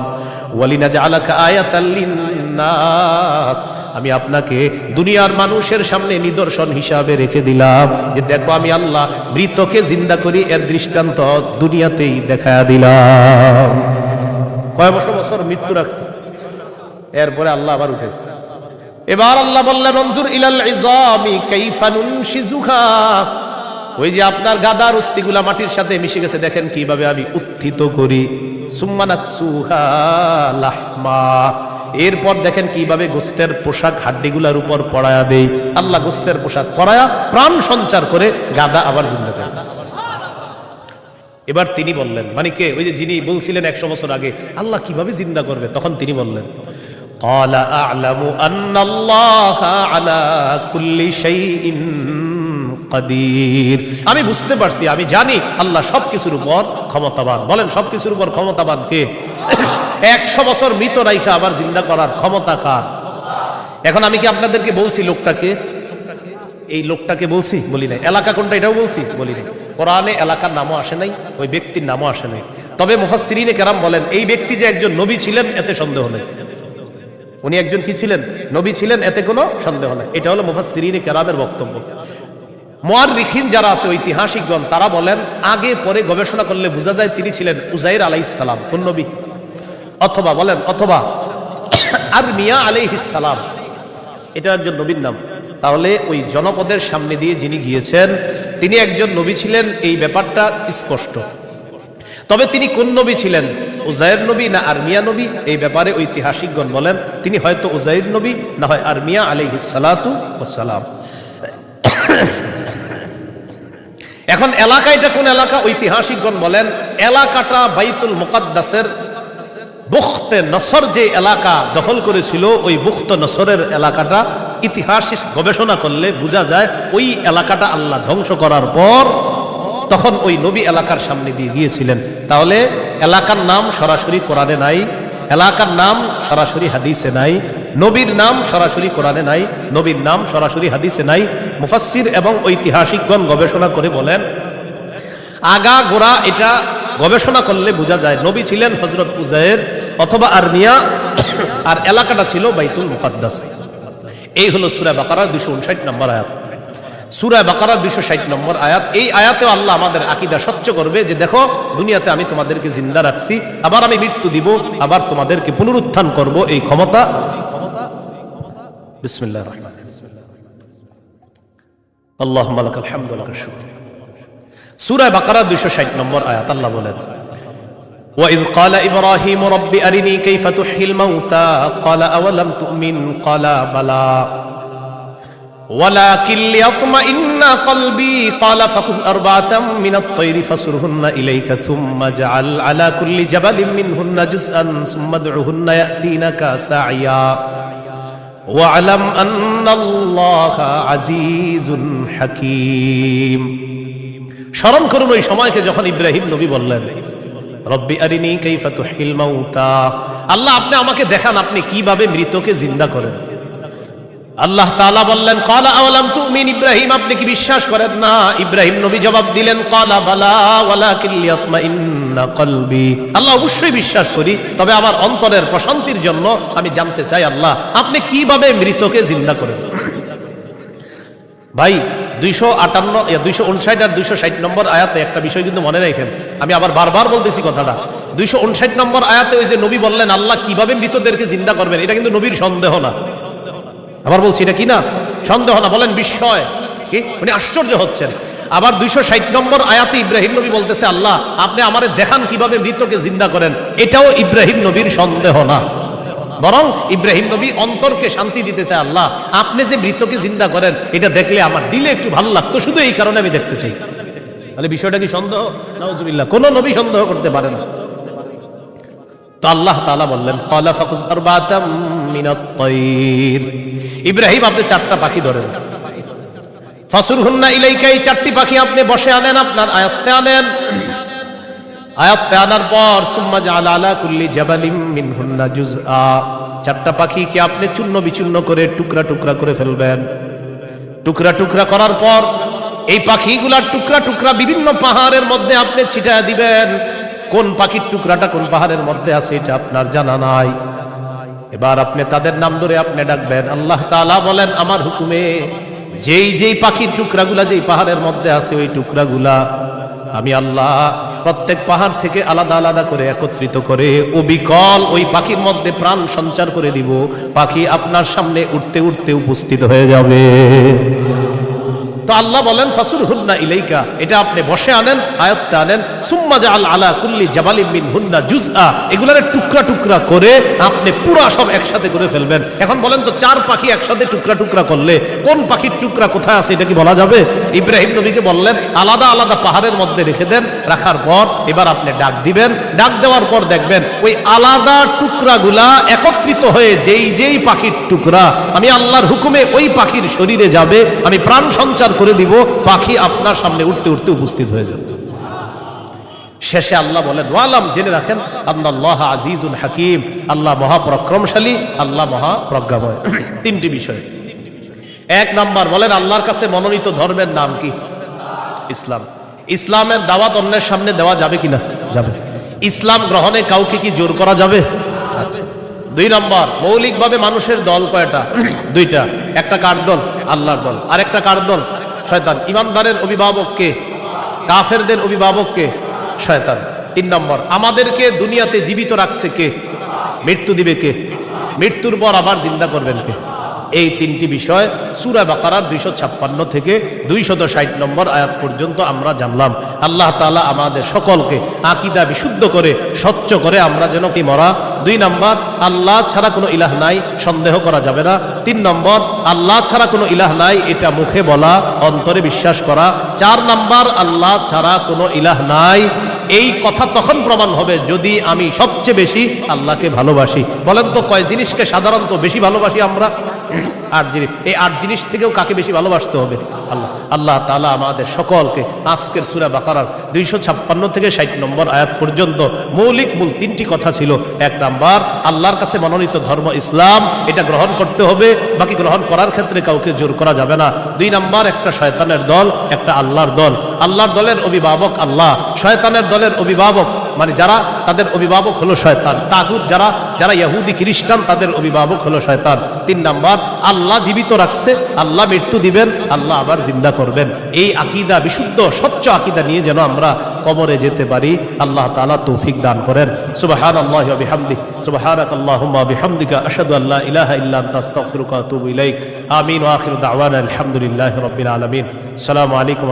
ওয়ালিনাজআলাকা আয়াতাল লিন্নাস, আমি আপনাকে দুনিয়ার মানুষের সামনে নিদর্শন হিসাবে রেখে দিলাম, যে দেখো আমি আল্লাহ মৃতকে জিন্দা করি, এর দৃষ্টান্ত দুনিয়াতেই দেখায়া দিলাম। কয় বছর বছর মৃত্যু রাখছে, এরপরে আল্লাহ আবার উঠেছে। এবার আল্লাহ বললেন, অনজুর ইলাল ইযামি কাইফা নুনশিজুহা, ওই যে আপনার গাদার অস্থিগুলা মাটির সাথে মিশে গেছে, দেখেন কিভাবে আমি উত্থিত করি। সুম্মা নাকসুহা লাহমা, এরপর দেখেন কিভাবে গোস্তের পোশাক হাড্ডিগুলার উপর পড়ায়া দেই। আল্লাহ গোস্তের পোশাক পরায়া প্রাণ সঞ্চার করে গাদা আবার জিন্দা করে। এবার তিনি বললেন, মানে কে? ওই যে যিনি বলছিলেন 100 বছর আগে আল্লাহ কিভাবে জিন্দা করবে, তখন তিনি বললেন, ক্বালা আ'লামু আন্নাল্লাহা আলা কুল্লি শাইইন কাদির, আমি বুঝতে পারছি, আমি জানি আল্লাহ সবকিছুর উপর ক্ষমতাবান। বলেন সবকিছুর উপর ক্ষমতাবান কে? 100 বছর মৃত রাইখা আবার জিন্দা করার ক্ষমতা কার? এখন আমি কি আপনাদেরকে বলছি লোকটাকে, এই লোকটাকে বলছি? বলি নাই। এলাকা কোনটা এটাও বলছি? বলি নাই। কোরআনে এলাকার নামও আসে নাই, ওই ব্যক্তির নামও আসে নাই। তবে মুফাসসিরিনে কেরাম বলেন, এই ব্যক্তি যে একজন নবী ছিলেন এতে সন্দেহ নেই। উনি একজন কি ছিলেন? নবী ছিলেন, এতে কোনো সন্দেহ নেই। এটা হলো মুফাসসিরিনে কেরামের বক্তব্য। মুআররিখিন যারা আছে, ঐতিহাসিকগণ, তারা বলেন আগে পরে গবেষণা করলে বোঝা যায় তিনি ছিলেন উযাইর আলাইহিস সালাম। কোন নবী? অথবা বলেন, অথবা আরমিয়া আলাইহিস সালাম, এটা একজন নবীর নাম। তাহলে ওই জনপদের সামনে দিয়ে যিনি গিয়েছেন তিনি একজন নবী ছিলেন, এই ব্যাপারটা স্পষ্ট। তবে তিনি কোন নবী ছিলেন, উযাইর নবী না আরমিয়া নবী, এই ব্যাপারে ঐতিহাসিকগণ বলেন তিনি হয়তো উযাইর নবী, না হয় আরমিয়া আলাইহিস সালাতু ওয়াস সালাম। এখন এলাকা, এটা কোন এলাকা? ঐতিহাসিকগণ বলেন এলাকাটা বাইতুল মুকাদ্দাসের বুখতে নসর যে এলাকা দখল করেছিল, ওই বুখতে নসরের এলাকাটা ইতিহাস গবেষণা করলে বোঝা যায় ওই এলাকাটা আল্লাহ ধ্বংস করার পর তখন ওই নবী এলাকার সামনে দিয়ে গিয়েছিলেন। তাহলে এলাকার নাম সরাসরি কোরআনে নাই, এলাকার নাম সরাসরি হাদিসে নাই, নবীর নাম সরাসরি কোরআনে নাই, নবীর নাম সরাসরি হাদিসে নাই। মুফাসসির এবং ঐতিহাসিকগণ গবেষণা করে বলেন, আগা গোড়া এটা গবেষণা করলে বোঝা যায় নবী ছিলেন হযরত উজাইর অথবা আরমিয়া, আর এলাকাটা ছিল বাইতুল মুকাদ্দাস। এই হলো সূরা বাকারার 259 নম্বর আয়াত। সূরা বাকারার 260 নম্বর আয়াত। এই আয়াতেও আল্লাহ আমাদের আকীদা স্বচ্ছ করবে যে দেখো, দুনিয়াতে আমি তোমাদেরকে জিন্দা রাখছি, আবার আমি মৃত্যু দিব, আবার তোমাদেরকে পুনরুত্থান করব, এই ক্ষমতা। বিসমিল্লাহির রহমানির রহিম। আল্লাহুম্মা লাকাল হামদু ওয়া লাকাশ শুকর। সূরা বাকারা 260 নম্বর আয়াত, আল্লাহ বলেন, وَإِذْ قَالَ إِبْرَاهِيمُ رَبِّ أَرِنِي كَيْفَ تُحْيِي الْمَوْتَى قَالَ أَوَلَمْ تُؤْمِنْ قَالَ بَلَى وَلَكِنْ لِيَطْمَئِنَّ قَلْبِي قَالَ فَخُذْ أَرْبَعَةً مِنَ الطَّيْرِ فَصُرْهُنَّ إِلَيْكَ ثُمَّ اجْعَلْ عَلَى كُلِّ جَبَلٍ مِّنْهُنَّ جُزْءًا ثُمَّ ادْعُهُنَّ يَأْتِينَكَ سَعْيًا وَاعْلَمْ أَنَّ اللَّهَ عَزِيزٌ حَكِيمٌ। স্মরণ করুন ওই সময়কে যখন ইব্রাহিম নবী বললেন, রব্বি আরিনি কাইফা তুহয়িল মাউতা, আল্লাহ আপনি আমাকে দেখান আপনি কিভাবে মৃতকে জিন্দা করেন। আল্লাহ তাআলা বললেন, ক্বালা আওয়ালাম তুমিন, ইব্রাহিম আপনি কি বিশ্বাস করেন না? ইব্রাহিম নবী জবাব দিলেন, ক্বালা বালা ওয়ালাকিন লিয়াতমাইন্না কলবি, আল্লাহ অবশ্যই বিশ্বাস করি, তবে আমার অন্তরের প্রশান্তির জন্য আমি জানতে চাই আল্লাহ আপনি কিভাবে মৃতকে জিন্দা করেন। ভাই 259 আর 260 নম্বর আয়াতে একটা বিষয় কিন্তু মনে রাখেন, আমি আবার বারবার বলতেছি কথাটা। 259 নম্বর আয়াতে ওই যে নবী বললেন আল্লাহ কিভাবে মৃতদেরকে জিন্দা করবেন, এটা কিন্তু নবীর সন্দেহ না। আবার বলছি, এটা কি না? সন্দেহ না, বলেন বিস্ময়, কি উনি আশ্চর্য হচ্ছেন। আবার 260 নম্বর আয়াতে ইব্রাহিম নবী বলতেছে আল্লাহ আপনি আমারে দেখান কিভাবে মৃতকে জিন্দা করেন, এটাও ইব্রাহিম নবীর সন্দেহ না, বরং ইব্রাহিম নবী অন্তরকে শান্তি দিতে চায়, আল্লাহ আপনি যে মৃতকে জিন্দা করেন এটা দেখলে আমার দিলে একটু ভালো লাগতো, শুধু এই কারণে আমি দেখতে চাই। তাহলে বিষয়টা কি সন্দেহ? নাউজুবিল্লাহ, কোন নবী সন্দেহ করতে পারে না। তো আল্লাহ তাআলা বললেন, ক্বালা ফাকুজ আরবাতাম মিনাত তায়র, ইব্রাহিম আপনি 4টা পাখি ধরেন, ফাসুরহুন্না ইলাইকা, এই 4টি পাখি আপনি বসে আনেন, আপনার আয়ত্তে আনেন। আয়াতে আনার পর সুম্মা জাআল আলা কুল্লি জাবালিম মিনহুন্না জুজআ, 4টা পাখিকে আপনি চূর্ণ বিচূর্ণ করে টুকরা টুকরা করে ফেলবেন। টুকরা টুকরা করার পর এই পাখিগুলার টুকরা টুকরা বিভিন্ন পাহাড়ের মধ্যে আপনি ছিটায় দিবেন। কোন পাখির টুকরাটা কোন পাহাড়ের মধ্যে আছে এটা আপনার জানা নাই। এবার আপনি তাদের নাম ধরে আপনি ডাকবেন। আল্লাহ তাআলা বলেন আমার হুকুমে যেই যেই পাখির টুকরাগুলা যেই পাহাড়ের মধ্যে আছে ওই টুকরাগুলা আমি আল্লাহ প্রত্যেক পাহাড় থেকে আলাদা আলাদা করে একত্রিত করে অবিকল ওই পাখির মধ্যে প্রাণ সঞ্চার করে দিব। পাখি আপনার সামনে উঠতে উঠতে উপস্থিত হয়ে যাবে। তো আল্লাহ বলেন ফাসুরহুন্না ইলাইকা, এটা আপনি বসে আনেন, আয়াতটা আনেন। সুম্মা জাআল আলা কুল্লি জাবালিম মিনহুন্না জুজআ, এগুলারে টুকরা টুকরা করে আপনি পুরা সব একসাথে করে ফেলবেন। এখন বলেন তো 4 পাখি একসাথে টুকরা টুকরা করলে কোন পাখির টুকরা কোথায় আছে এটা কি বলা যাবে? ইব্রাহিম নবীকে বললেন আলাদা আলাদা পাহাড়ের মধ্যে রেখে দেন। রাখার পর এবার আপনি ডাক দিবেন। ডাক দেওয়ার পর দেখবেন ওই আলাদা টুকরাগুলা একত্রিত হয়ে যেই যেই পাখির টুকরা আমি আল্লাহর হুকুমে ওই পাখির শরীরে যাবে, আমি প্রাণ সঞ্চার করে দিব, পাখি আপনার সামনে উঠতে উঠতে উপস্থিত হয়ে যাবে। শেষে আল্লাহ বলেন ওয়ালাম, জেনে রাখেন আল্লাহ আজিজুল হাকিম, আল্লাহ মহাপরাক্রমশালী, আল্লাহ মহাপ্রজ্ঞাময়। 3টি বিষয়। 1 নাম্বার বলেন আল্লাহর কাছে মনোনীত ধর্মের নাম কি? ইসলাম। ইসলামের দাওয়াত অন্যের সামনে দেওয়া যাবে কিনা? যাবে। ইসলাম গ্রহণে কাউকে কি জোর করা যাবে? আচ্ছা। 2 নম্বর মৌলিকভাবে মানুষের দল কয়টা? 2টা। একটা কার দল? আল্লাহর দল। আর একটা কার দল? শয়তান। ইমানদারের অভিভাবক কে? কাফেরদের অভিভাবক কে? শয়তান। 3 নম্বর আমাদেরকে দুনিয়াতে জীবিত রাখছে কে? মৃত্যু দিবে কে? মৃত্যুর পর আবার জিন্দা করবেন কে? এই 3টি বিষয় সূরা বাকারার 256 থেকে 260 নম্বর আয়াত পর্যন্ত আমরা জানলাম। আল্লাহ তাআলা আমাদের সকলকে আকীদা বিশুদ্ধ করে স্বচ্ছ করে আমরা যেন কি মরা। 2 নম্বর আল্লাহ ছাড়া কোনো ইলাহ নাই, সন্দেহ করা যাবে না। 3 নম্বর আল্লাহ ছাড়া কোনো ইলাহ নাই, এটা মুখে বলা, অন্তরে বিশ্বাস করা। 4 নম্বর আল্লাহ ছাড়া কোনো ইলাহ নাই, এই কথা তখন প্রমাণ হবে যদি আমি সবচেয়ে বেশি আল্লাহকে ভালোবাসি। বলেন তো কয় জিনিসকে সাধারণত বেশি ভালোবাসি আমরা? আট জিনিস, এই আট জিনিস থেকেও কাকে বেশি ভালোবাসতে হবে? আল্লাহ। আল্লাহ তাআলা আমাদের সকলকে আজকের সূরা বাকারার 256 থেকে 60 নম্বর আয়াত পর্যন্ত মৌলিক মূল তিনটি কথা ছিল। এক নাম্বার, আল্লাহর কাছে মনোনীত ধর্ম ইসলাম, এটা গ্রহণ করতে হবে, বাকি গ্রহণ করার ক্ষেত্রে কাউকে জোর করা যাবে না। দুই নাম্বার, একটা শয়তানের দল, একটা আল্লাহর দল। আল্লাহর দলের অভিভাবক আল্লাহ, শয়তানের দলের অভিভাবক মানে যারা, তাদের অভিভাবক হলো শয়তান। তাগুত যারা, যারা ইহুদি খ্রিস্টান, তাদের অভিভাবক হলো শয়তান। তিন নাম্বার, আল্লাহ জীবিত রাখছে, আল্লাহ মৃত্যু দিবেন, আল্লাহ আবার জিন্দা করবেন। এই আকীদা, বিশুদ্ধ স্বচ্ছ আকীদা নিয়ে যেন আমরা কবরে যেতে পারি, আল্লাহ তাআলা তৌফিক দান করেন। সুবহানাল্লাহি ওয়া বিহামদিহি, সুবহানাকাল্লাহুম্মা ওয়া বিহামদিকা, আশহাদু আল্লা ইলাহা ইল্লা আনতা, আস্তাগফিরুকা ওয়া আতুবু ইলাইক। আমিন ওয়া আখিরু দাওয়ানা আলহামদুলিল্লাহি রাব্বিল আলামিন। আসসালামু আলাইকুম।